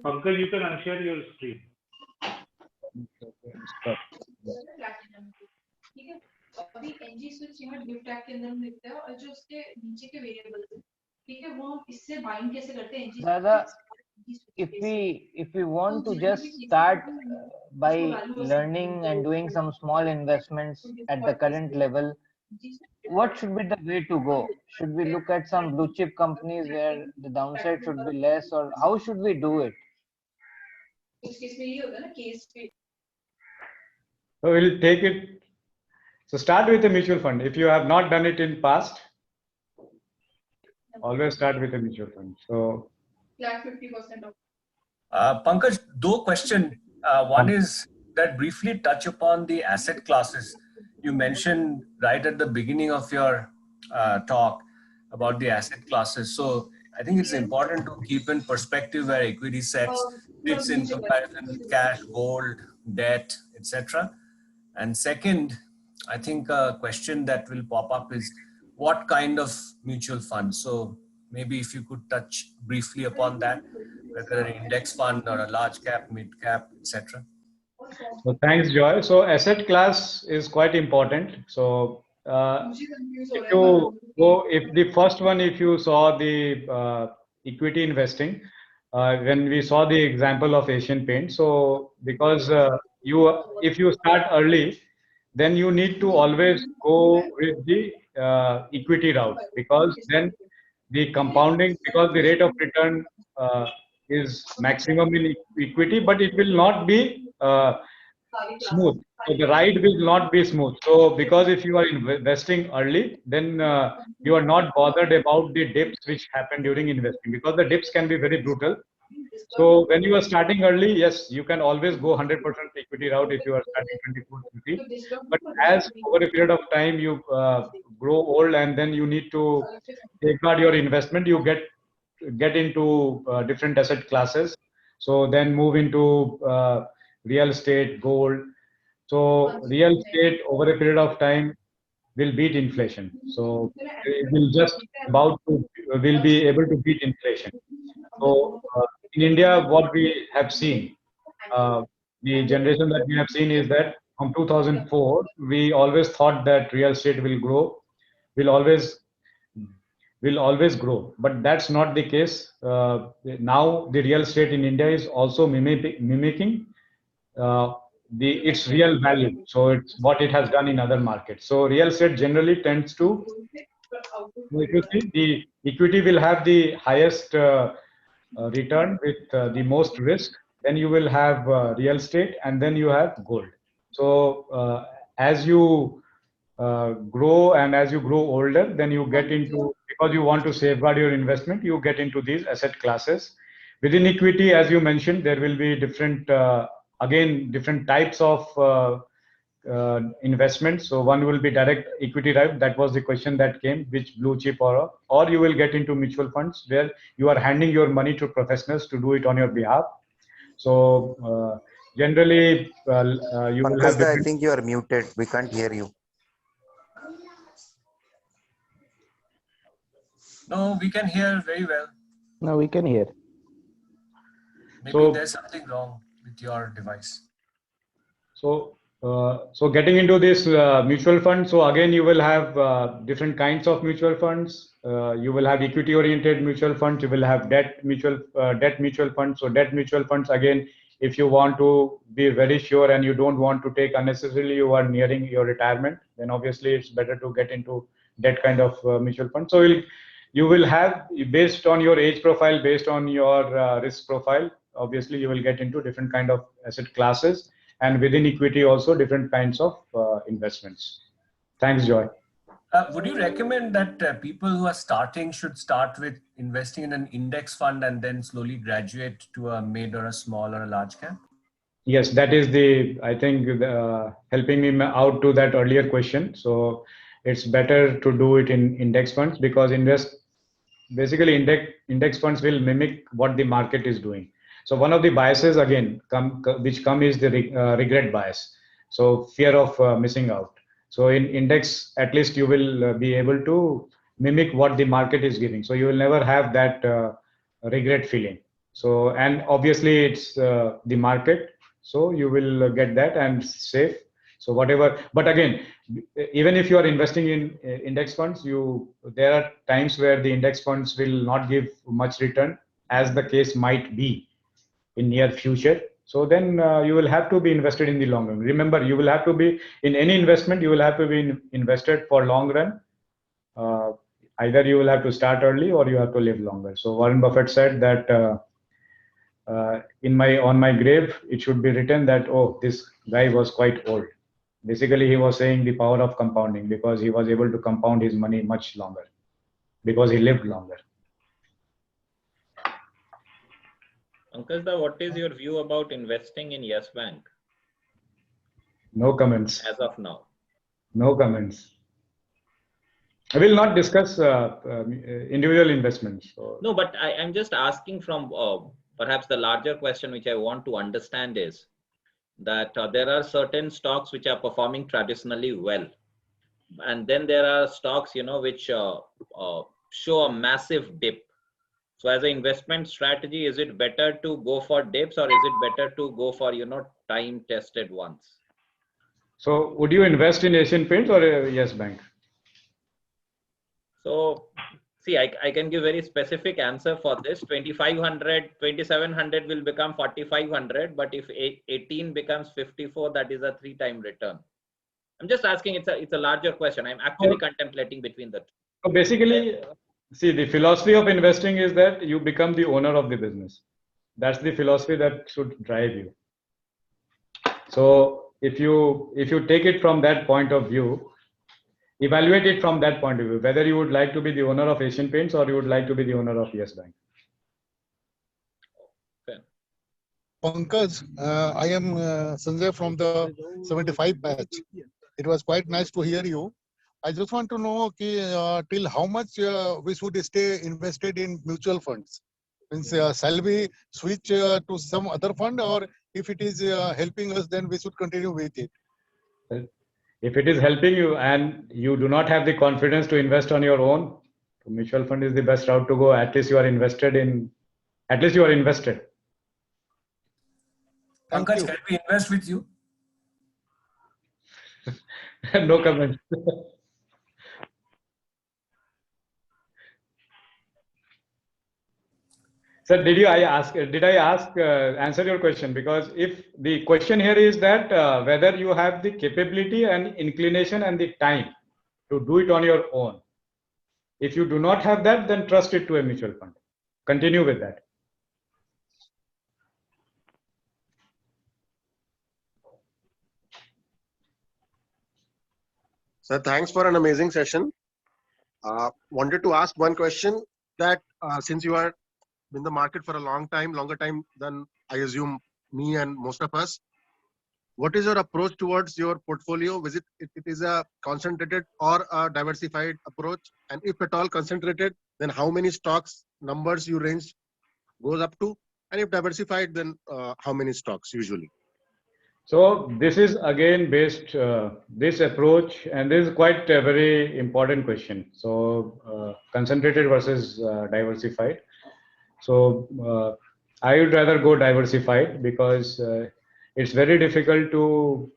Pankaj, you can unshare your screen. ठीक है अभी NG switch यहाँ gift tag के अंदर हम लिखते हैं और जो उसके नीचे के वेरिएबल ठीक है वो हम इससे बाइंड कैसे करते हैं NG Dada, if we want to just start by learning and doing some small investments at the current level, what should be the way to go? Should we look at some blue chip companies where the downside should be less, or how should we do it? उस case में ये होता है ना case पे So we'll take it. So start with a mutual fund. If you have not done it in past, always start with a mutual fund. So flat 50% of Pankaj, two questions. One is that briefly touch upon the asset classes. You mentioned right at the beginning of your talk about the asset classes. So I think it's important to keep in perspective where equity sets fits in comparison with cash, gold, debt, etc. And second, I think a question that will pop up is what kind of mutual fund? So maybe if you could touch briefly upon that, whether an index fund or a large cap, mid cap, etc. So thanks, Joy. So asset class is quite important. So if the first one, if you saw the equity investing, when we saw the example of Asian Paint, so because if you start early, then you need to always go with the equity route, because then the compounding, because the rate of return is maximum in equity, but it will not be smooth. So the ride will not be smooth. So because if you are investing early, then you are not bothered about the dips which happen during investing, because the dips can be very brutal. So when you are starting early, yes, you can always go 100% equity route if you are starting 24, 30. But as over a period of time you grow old, and then you need to safeguard your investment, you get into different asset classes. So then move into real estate, gold. So real estate over a period of time will beat inflation. So it will just will be able to beat inflation. So in India, what we have seen, the generation that we have seen is that from 2004, we always thought that real estate will grow, will always grow, but that's not the case. Now the real estate in India is also mimicking its real value. So it's what it has done in other markets. So real estate generally tends to, if you see, the equity will have the highest return with the most risk. Then you will have real estate, and then you have gold. So as you grow and as you grow older, then you get into, because you want to safeguard your investment, you get into these asset classes. Within equity, as you mentioned, there will be different, again, different types of investments. So one will be direct equity, right? That was the question that came, which blue chip or you will get into mutual funds where you are handing your money to professionals to do it on your behalf. So generally, you will have Pankaj, I different. think you are muted. We can't hear you. No, we can hear very well. No, we can hear. Maybe So- there's something wrong with your device. So getting into this mutual fund, so again, you will have different kinds of mutual funds. You will have equity-oriented mutual funds. You will have debt mutual funds. So debt mutual funds, again, if you want to be very sure and you don't want to take unnecessarily, you are nearing your retirement, then obviously it's better to get into that kind of mutual fund. So you will have, based on your age profile, based on your risk profile, obviously you will get into different kind of asset classes. And within equity also different kinds of investments. Thanks, Joy. Would you recommend that people who are starting should start with investing in an index fund and then slowly graduate to a mid or a small or a large cap? Yes, that is the, I think, helping me out to that earlier question. So it's better to do it in index funds, because basically index funds will mimic what the market is doing. So one of the biases again which come is the regret bias. So fear of missing out. So in index, at least you will be able to mimic what the market is giving. So you will never have that regret feeling. So, and obviously it's the market. So you will get that and safe. So whatever, but again, even if you are investing in index funds, there are times where the index funds will not give much return, as the case might be in near future. So then you will have to be invested in the long run. Remember, you will have to be in any investment, you will have to be invested for long run. Either you will have to start early or you have to live longer. So Warren Buffett said that on my grave, it should be written that, oh, this guy was quite old. Basically, he was saying the power of compounding, because he was able to compound his money much longer because he lived longer. Pankaj, what is your view about investing in Yes Bank? No comments. As of now. No comments. I will not discuss individual investments. So. No, but I'm just asking from perhaps the larger question which I want to understand is that there are certain stocks which are performing traditionally well. And then there are stocks, which show a massive dip. So as an investment strategy, is it better to go for dips, or is it better to go for, time tested ones? So would you invest in Asian Paints or Yes Bank? So see, I can give very specific answer for this. 2500, 2700 will become 4500, but if 18 becomes 54, that is a 3-time return. I'm just asking, it's a larger question. I'm actually contemplating between the two. So basically, see, the philosophy of investing is that you become the owner of the business. That's the philosophy that should drive you. So if you take it from that point of view, evaluate it from that point of view, whether you would like to be the owner of Asian Paints or you would like to be the owner of Yes Bank. Okay. Pankaj, I am Sanjay from the 75 batch. It was quite nice to hear you. I just want to know till how much we should stay invested in mutual funds. Means, shall we switch to some other fund, or if it is helping us, then we should continue with it? If it is helping you and you do not have the confidence to invest on your own, mutual fund is the best route to go. At least you are invested. Pankaj, can we invest with you? No comment. Sir, did I ask, answer your question? Because if the question here is that whether you have the capability and inclination and the time to do it on your own. If you do not have that, then trust it to a mutual fund. Continue with that. Sir, thanks for an amazing session. Wanted to ask one question that since you are in the market for a longer time than I assume me and most of us, what is your approach towards your portfolio? Is it is a concentrated or a diversified approach? And if at all concentrated, then how many stocks numbers you range goes up to? And if diversified, then how many stocks usually? So this is again based, this approach, and this is quite a very important question. So concentrated versus diversified. So I would rather go diversified because it's very difficult to,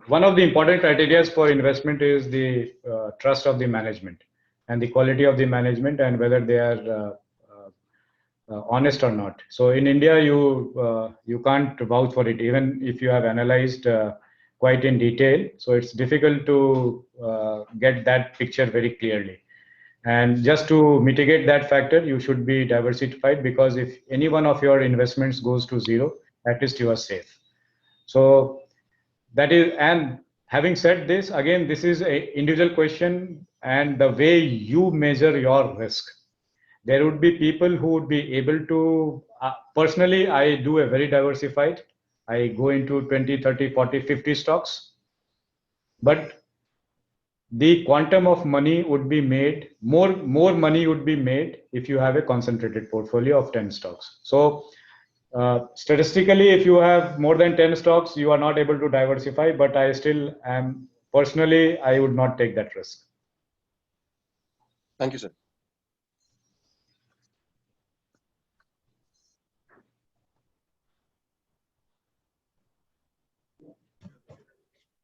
one of the important criteria for investment is the trust of the management and the quality of the management and whether they are honest or not. So in India, you can't vouch for it, even if you have analyzed quite in detail. So it's difficult to get that picture very clearly. And just to mitigate that factor, you should be diversified, because if any one of your investments goes to zero, at least you are safe. So that is, and having said this, again, this is an individual question and the way you measure your risk. There would be people who would be able to, personally, I do a very diversified. I go into 20, 30, 40, 50 stocks. But the quantum of money would be made, more money would be made if you have a concentrated portfolio of 10 stocks. So statistically, if you have more than 10 stocks, you are not able to diversify, but I still am, personally, I would not take that risk. Thank you, sir.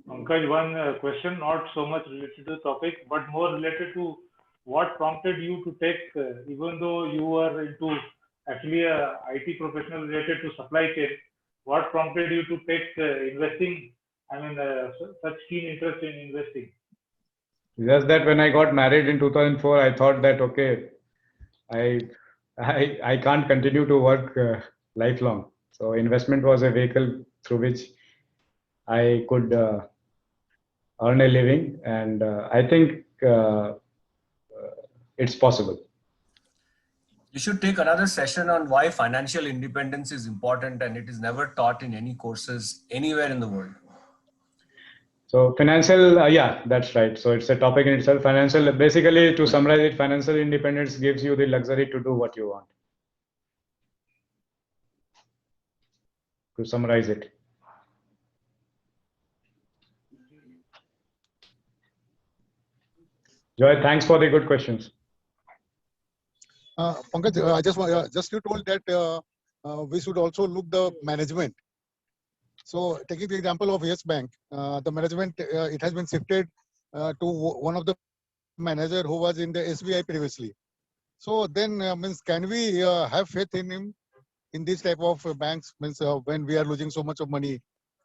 Pankaj, one question, not so much related to the topic, but more related to what prompted you to take, even though you were into actually a IT professional related to supply chain, what prompted you to take investing, I mean, such keen interest in investing? Just that when I got married in 2004, I thought that, okay, I can't continue to work lifelong. So investment was a vehicle through which I could earn a living, and I think it's possible. You should take another session on why financial independence is important, and it is never taught in any courses anywhere in the world. So financial, yeah, that's right. So it's a topic in itself. Financial, basically, to summarize it, financial independence gives you the luxury to do what you want. To summarize it. Joy, thanks for the good questions. Pankaj, I just you told that we should also look the management. So taking the example of Yes Bank, the management, it has been shifted to one of the manager who was in the SBI previously. So then means can we have faith in him in this type of banks, means when we are losing so much of money,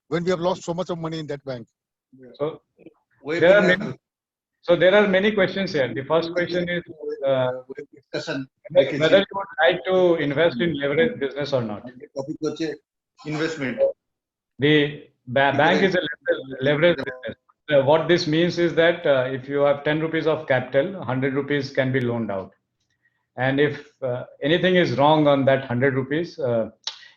when we have lost so much of money in that bank? So there are many questions here. The first question is whether you would like to invest in leverage business or not. Investment. The bank is a leverage business. What this means is that if you have 10 rupees of capital, 100 rupees can be loaned out. And if anything is wrong on that 100 rupees,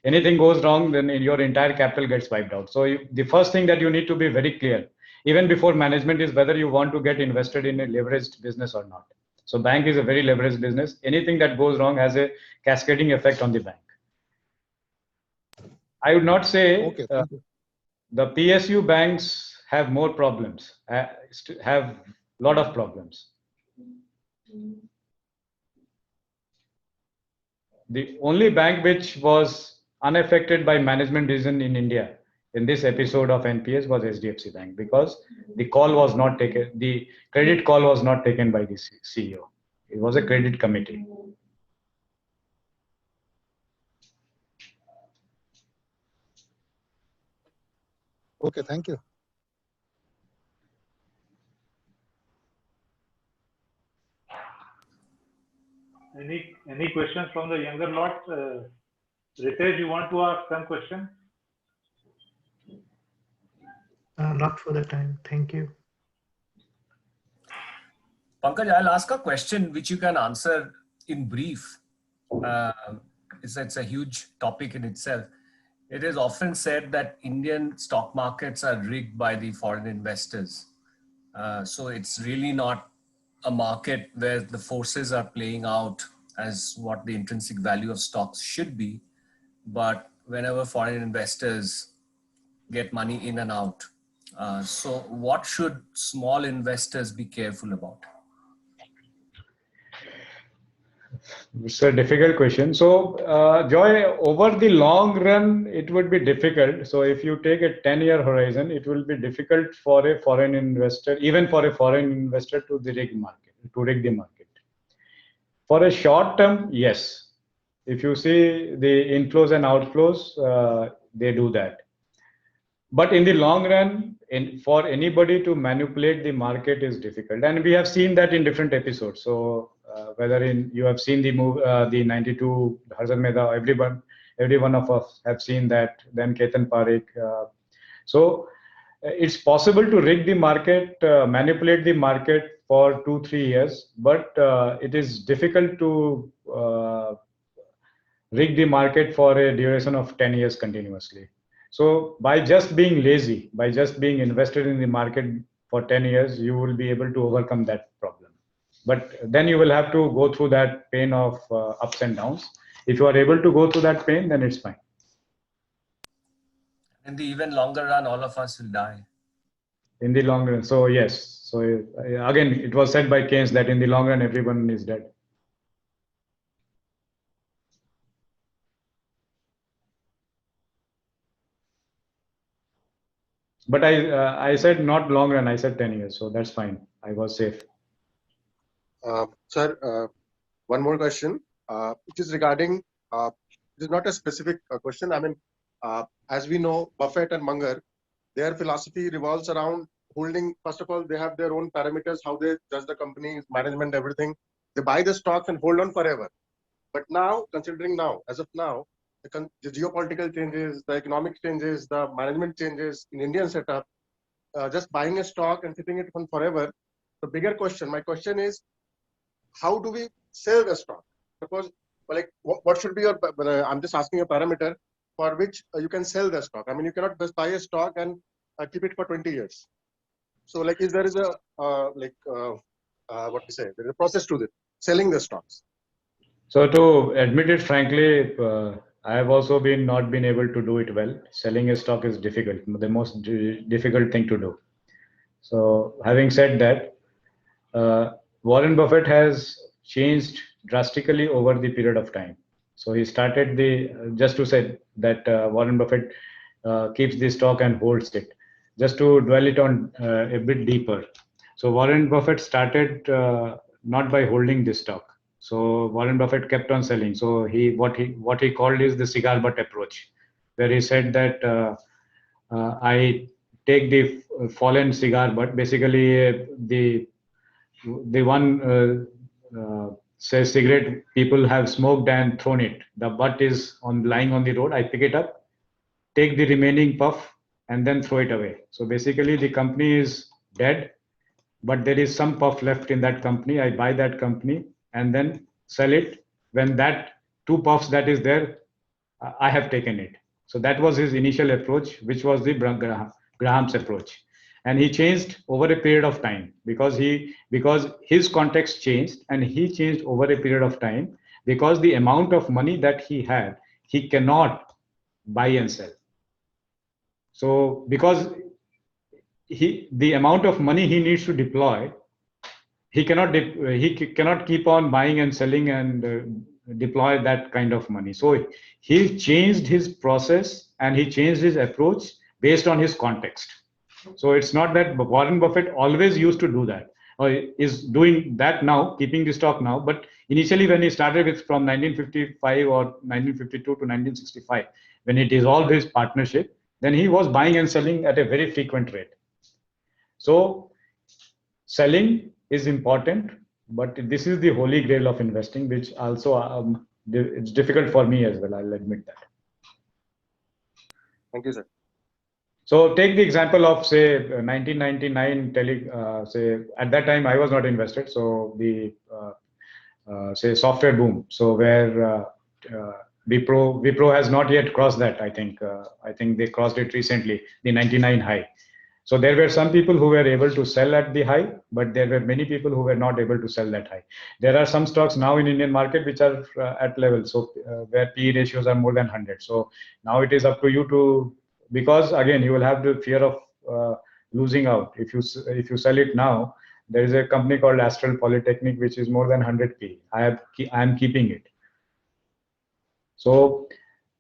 anything goes wrong, then your entire capital gets wiped out. So the first thing that you need to be very clear, even before management, is whether you want to get invested in a leveraged business or not. So bank is a very leveraged business. Anything that goes wrong has a cascading effect on the bank. I would not say the PSU banks have more problems, have a lot of problems. The only bank which was unaffected by management decision in India in this episode of NPS was HDFC Bank, because the call was not taken, the credit call was not taken by the CEO. It was a credit committee. Okay, thank you. Any questions from the younger lot? Ritesh, you want to ask some question? Not for the time. Thank you. Pankaj, I'll ask a question which you can answer in brief. It's a huge topic in itself. It is often said that Indian stock markets are rigged by the foreign investors. So it's really not a market where the forces are playing out as what the intrinsic value of stocks should be. But whenever foreign investors get money in and out. So what should small investors be careful about? It's a difficult question. So, Joy, over the long run, it would be difficult. So, if you take a 10-year horizon, it will be difficult for a foreign investor, even for a foreign investor, to rig the market. For a short term, yes. If you see the inflows and outflows, they do that. But in the long run, for anybody to manipulate the market is difficult, and we have seen that in different episodes. So whether you have seen the move, the 92 Harzan Mehta, every one of us have seen that. Then Ketan Parekh. So it's possible to rig the market, manipulate the market for 2-3 years, but it is difficult to rig the market for a duration of 10 years continuously. So by just being lazy, by just being invested in the market for 10 years, you will be able to overcome that problem. But then you will have to go through that pain of ups and downs. If you are able to go through that pain, then it's fine. In the even longer run, all of us will die. In the long run. So yes. So again, it was said by Keynes that in the long run, everyone is dead. But I said not long run, I said 10 years. So that's fine. I was safe. Sir, one more question, which is regarding, it is not a specific question. I mean, as we know, Buffett and Munger, their philosophy revolves around holding. First of all, they have their own parameters, how they judge the company, management, everything. They buy the stocks and hold on forever. But now, considering now, as of now, the geopolitical changes, the economic changes, the management changes in Indian setup, just buying a stock and sitting it on forever. The bigger question, my question is, how do we sell the stock? Because, like, what should be your, I'm just asking a parameter for which you can sell the stock. I mean, you cannot just buy a stock and keep it for 20 years. So, like, is there is a, what we say, there is a process to this, selling the stocks. So to admit it frankly, I have also not been able to do it well. Selling a stock is difficult, the most difficult thing to do. So having said that, Warren Buffett has changed drastically over the period of time. So he started just to say that Warren Buffett keeps the stock and holds it. Just to dwell it on a bit deeper. So Warren Buffett started not by holding this stock. So Warren Buffett kept on selling. So what he called is the cigar butt approach, where he said that I take the fallen cigar butt, basically the one say cigarette people have smoked and thrown it. The butt is lying on the road. I pick it up, take the remaining puff, and then throw it away. So basically, the company is dead, but there is some puff left in that company. I buy that company and then sell it. When that 2 puffs that is there, I have taken it. So that was his initial approach, which was the Graham's approach. And he changed over a period of time because his context changed, and he changed over a period of time because the amount of money that he had, he cannot buy and sell. So because the amount of money he needs to deploy, he cannot keep on buying and selling and deploy that kind of money. So he changed his process and he changed his approach based on his context. So it's not that Warren Buffett always used to do that or is doing that now, keeping the stock now. But initially when he started with from 1955 or 1952 to 1965, when he dissolved his partnership, then he was buying and selling at a very frequent rate. So selling is important, but this is the holy grail of investing, which also it's difficult for me as well. I'll admit that. Thank you, sir. So take the example of say 1999 say at that time I was not invested. So the say software boom. So where Wipro has not yet crossed that. I think they crossed it recently, the 99 high. So there were some people who were able to sell at the high, but there were many people who were not able to sell that high. There are some stocks now in Indian market which are at level, so where PE ratios are more than 100. So now it is up to you to, because again you will have the fear of losing out. If you sell it now, there is a company called Astral Polytechnic which is more than 100 PE. I am keeping it. So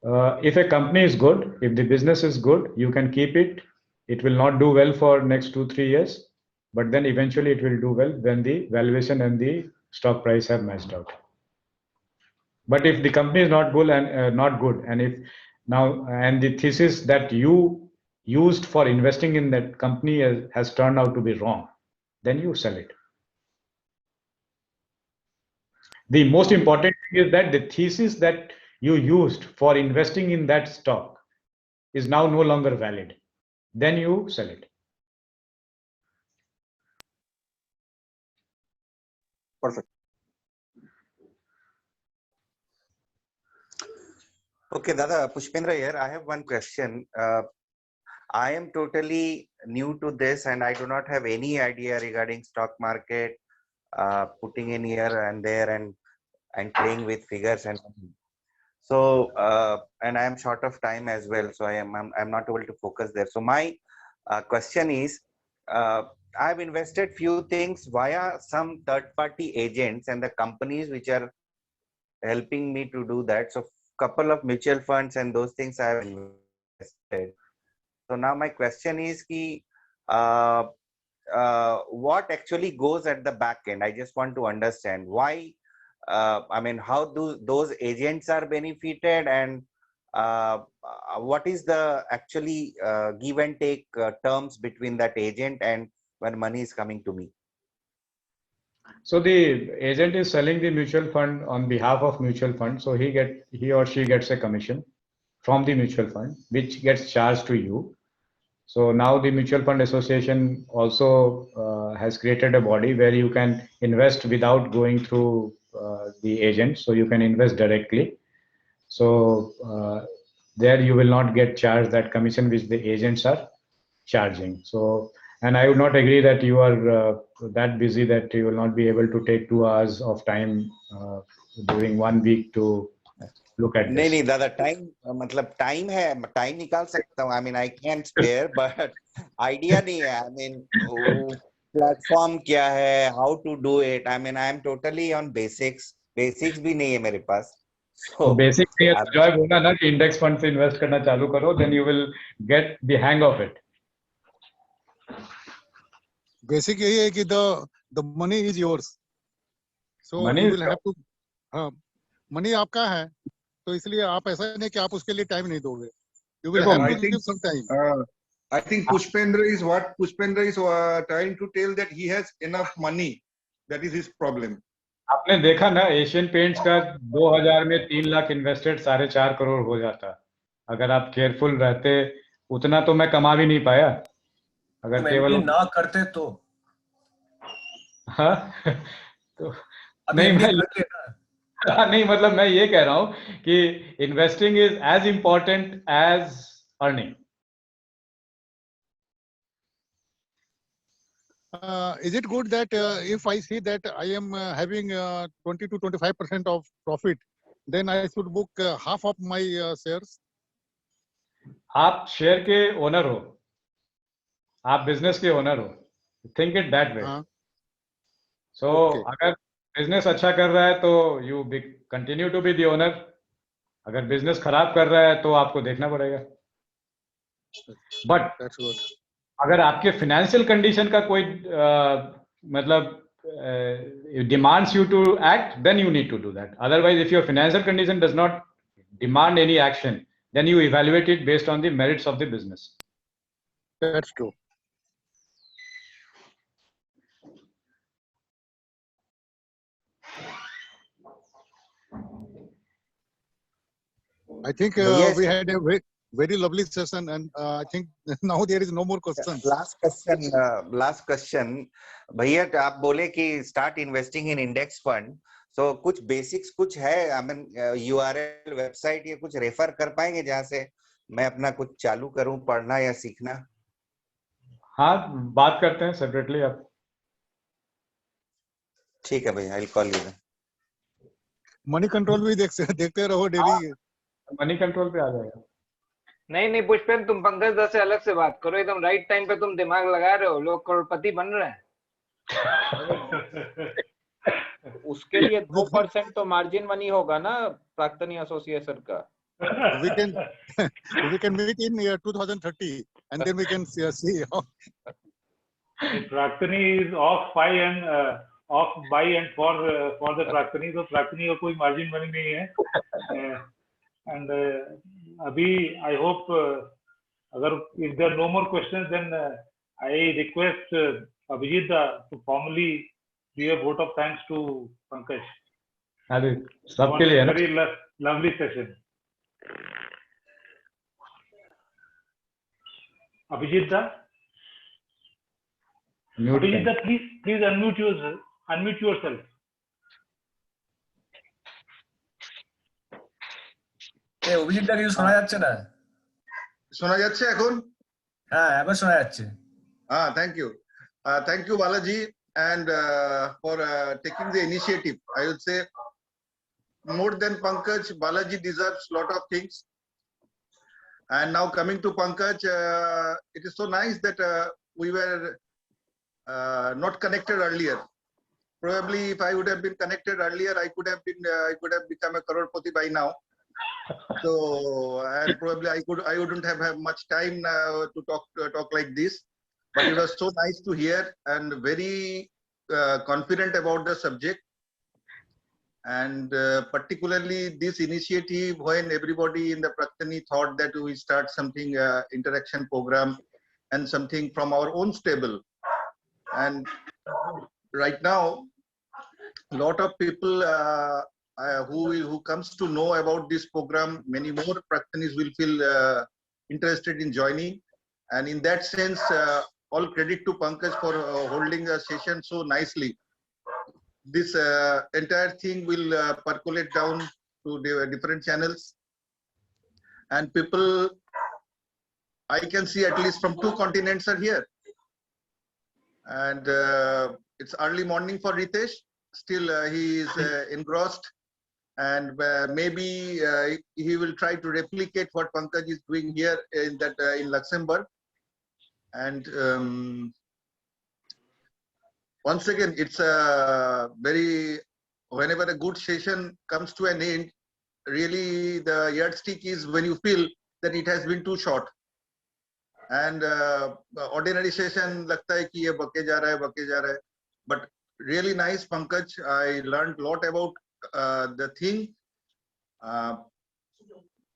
if a company is good, if the business is good, you can keep it. It will not do well for next 2-3 years, but then eventually it will do well when the valuation and the stock price have matched out. But if the company is not good and if now and the thesis that you used for investing in that company has turned out to be wrong, then you sell it. The most important thing is that the thesis that you used for investing in that stock is now no longer valid. Then you sell it. Perfect. Okay, Dada, Pushpendra here. I have one question. I am totally new to this and I do not have any idea regarding stock market, putting in here and there and playing with figures and so and I am short of time as well, so I'm not able to focus there. So my question is, I've invested few things via some third-party agents and the companies which are helping me to do that. So couple of mutual funds and those things I have invested. So now my question is ki, what actually goes at the back end? I just want to understand why. I mean, how do those agents are benefited and what is the actually give and take terms between that agent and when money is coming to me? So the agent is selling the mutual fund on behalf of mutual fund. So he or she gets a commission from the mutual fund, which gets charged to you. So now the Mutual Fund Association also has created a body where you can invest without going through the agent. So you can invest directly. So there you will not get charged that commission which the agents are charging. So, and I would not agree that you are that busy that you will not be able to take 2 hours of time during 1 week to look at this. नहीं दादा time मतलब time है time निकाल सकता हूँ I mean I can spare but idea नहीं है I mean platform क्या है how to do it I mean I am totally on basics भी नहीं है मेरे पास so basic नहीं है जो है बोला ना कि index fund से invest करना चालू करो then you will get the hang of it. Basic यही है कि the money is yours so money you will have to हाँ money आपका है तो इसलिए आप ऐसा नहीं कि आप उसके लिए टाइम नहीं दोगे. You will have to give some time. I think Pushpendra is trying to tell that he has enough money. That is his problem. आपने देखा ना एशियन पेंट्स का 2000 में 3 लाख इन्वेस्टेड 4.5 करोड़ हो जाता. अगर आप केयरफुल रहते उतना तो मैं कमा भी नहीं पाया अगर केवल ना करते तो हाँ तो नहीं मतलब मैं ये कह रहा हूँ कि investing is as important as earning. Is it good that if I see that I am having 20 to 25% of profit, then I should book half of my shares? आप शेयर के ओनर हो, आप बिजनेस के owner हो. Think it that way. So अगर business अच्छा कर रहा है तो you continue to be the owner. अगर बिजनेस खराब कर रहा है तो आपको देखना पड़ेगा. बट अगर आपके फाइनेंशियल कंडीशन का कोई मतलब demands you to act, then you need to do that. Otherwise, if your financial condition does not demand any action, then you evaluate it based on the merits of the business. That's true. I think Yes. we had a very lovely session, and I think now there is no more questions. Last question. भैया आप बोले कि start investing in index fund. So कुछ basics कुछ है, I mean URL website या कुछ refer कर पाएंगे जहाँ से मैं अपना कुछ चालू करूं पढ़ना या सीखना? हाँ, बात करते हैं सेपरेटली आप. ठीक है भैया, I'll call you then. Money control भी देखते रहो डेली. मनी कंट्रोल पे आ जाएगा. नहीं पुष्पेंद्र, तुम पंकज दा से अलग से बात करो. एकदम राइट टाइम पे तुम दिमाग लगा रहे हो. लोग करोड़पति बन रहे हैं. उसके लिए 2% तो मार्जिन मनी होगा ना प्राक्तनी एसोसिएशन का. we can meet in 2030 and then we can see how. Praktani is off by and for the Praktani, so Praktani का कोई margin money नहीं है. And अभी I hope अगर if there are no more questions, then I request Abhijit to formally give a vote of thanks to Pankaj. अरे सबके लिए है ना. Very lovely session. Abhijit da, please unmute yourself. Abhijit দা কিছু শোনা যাচ্ছে না? শোনা যাচ্ছে এখন? হ্যাঁ, এবার শোনা যাচ্ছে. Thank you. Thank you, Balaji, and for taking the initiative. I would say more than Pankaj, Balaji deserves a lot of things. And now coming to Pankaj, it is so nice that we were not connected earlier. Probably if I would have been connected earlier, I could have become a crorepati by now. So, and probably I wouldn't have much time to talk like this. But it was so nice to hear and very confident about the subject. And particularly this initiative, when everybody in the Praktani thought that we start something interaction program and something from our own stable. And right now, a lot of people who comes to know about this program, many more Praktanis will feel interested in joining. And in that sense, all credit to Pankaj for holding a session so nicely. This entire thing will percolate down to the different channels, and people, I can see at least from 2 continents are here. And it's early morning for Ritesh. Still he is engrossed, and maybe he will try to replicate what Pankaj is doing here in Luxembourg. And once again, it's a whenever a good session comes to an end, really the yardstick is when you feel that it has been too short. And ordinary session लगता है कि ये बके जा रहा है. But really nice, Pankaj. I learned a lot about the thing.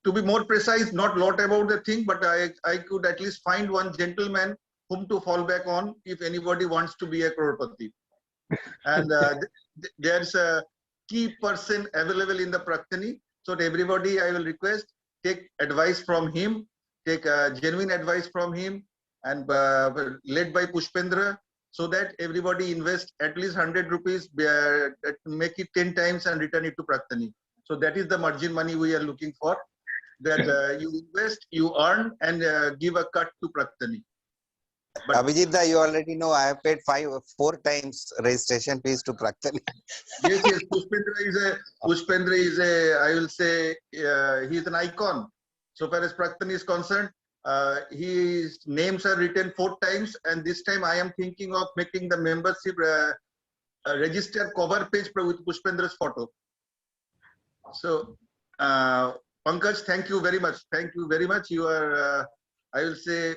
To be more precise, not a lot about the thing, but I could at least find one gentleman whom to fall back on if anybody wants to be a crorepati. And there's a key person available in the Praktani. So to everybody, I will request, take advice from him, take genuine advice from him, and led by Pushpendra, so that everybody invest at least 100 rupees, make it 10 times and return it to Praktani. So that is the margin money we are looking for, that you invest, you earn, and give a cut to Praktani. Abhijit da, you already know I have paid 4 times registration fees to Praktani. Yes. Pushpendra is a, I will say, he is an icon. So far as Praktani is concerned, his names are written 4 times, and this time I am thinking of making the membership register cover page with Pushpendra's photo. So, Pankaj, thank you very much. Thank you very much. You are, I will say,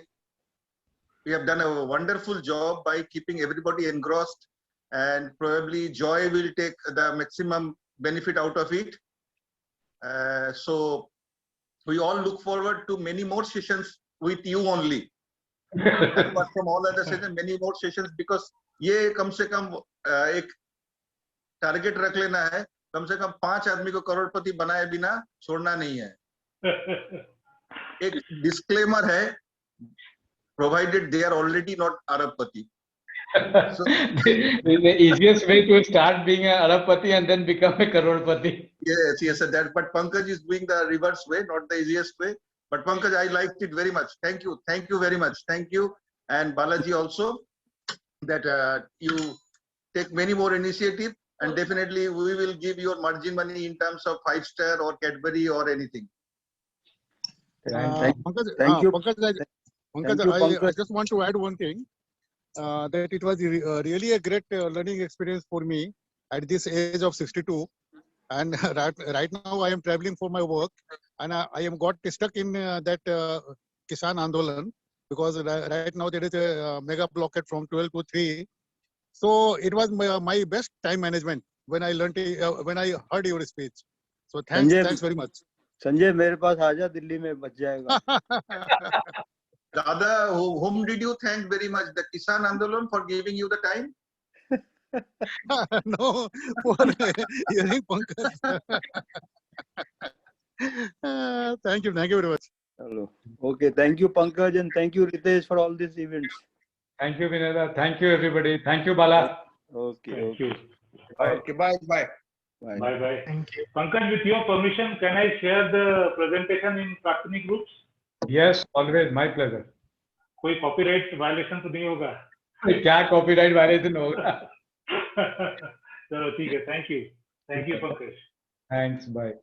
we have done a wonderful job by keeping everybody engrossed, and probably Joy will take the maximum benefit out of it. So we all look forward to many more sessions with you only. Apart from all other sessions, many more sessions, because ये कम से कम एक target रख लेना है, कम से कम 5 आदमी को करोड़पति बनाए बिना छोड़ना नहीं है. एक डिस्क्लेमर है, provided they are already not Arabpati. So, the easiest way to start being an Arabpati and then become a Karodpati. yes, that. But Pankaj is doing the reverse way, not the easiest way. But Pankaj, I liked it very much. Thank you very much. Thank you, and Balaji also, that you take many more initiative, and definitely we will give your margin money in terms of 5-star or Cadbury or anything. Thank you. Pankaj, I just want to add one thing. That it was really a great learning experience for me at this age of 62, and right now I am traveling for my work, and I am got stuck in that Kisan Andolan, because right now there is a mega blockade from 12 to 3. So it was my best time management when I learned when I heard your speech. So thanks very much. Sanjay मेरे पास आजा, दिल्ली में बच जाएगा. Dada, whom did you thank very much? The Kisan Andolan for giving you the time? No, for hearing Pankaj. Thank you very much. Hello. Okay, thank you Pankaj, and thank you Ritesh for all these events. Thank you Vinay. Thank you everybody. Thank you Bala. Okay. Thank you. Okay, bye. Bye. Thank you. Pankaj, with your permission, can I share the presentation in Praktini groups? Yes, always my pleasure. कोई copyright violation तो नहीं होगा? क्या copyright violation होगा? चलो ठीक है. Thank you. Thank you Pankaj. Thanks. Bye.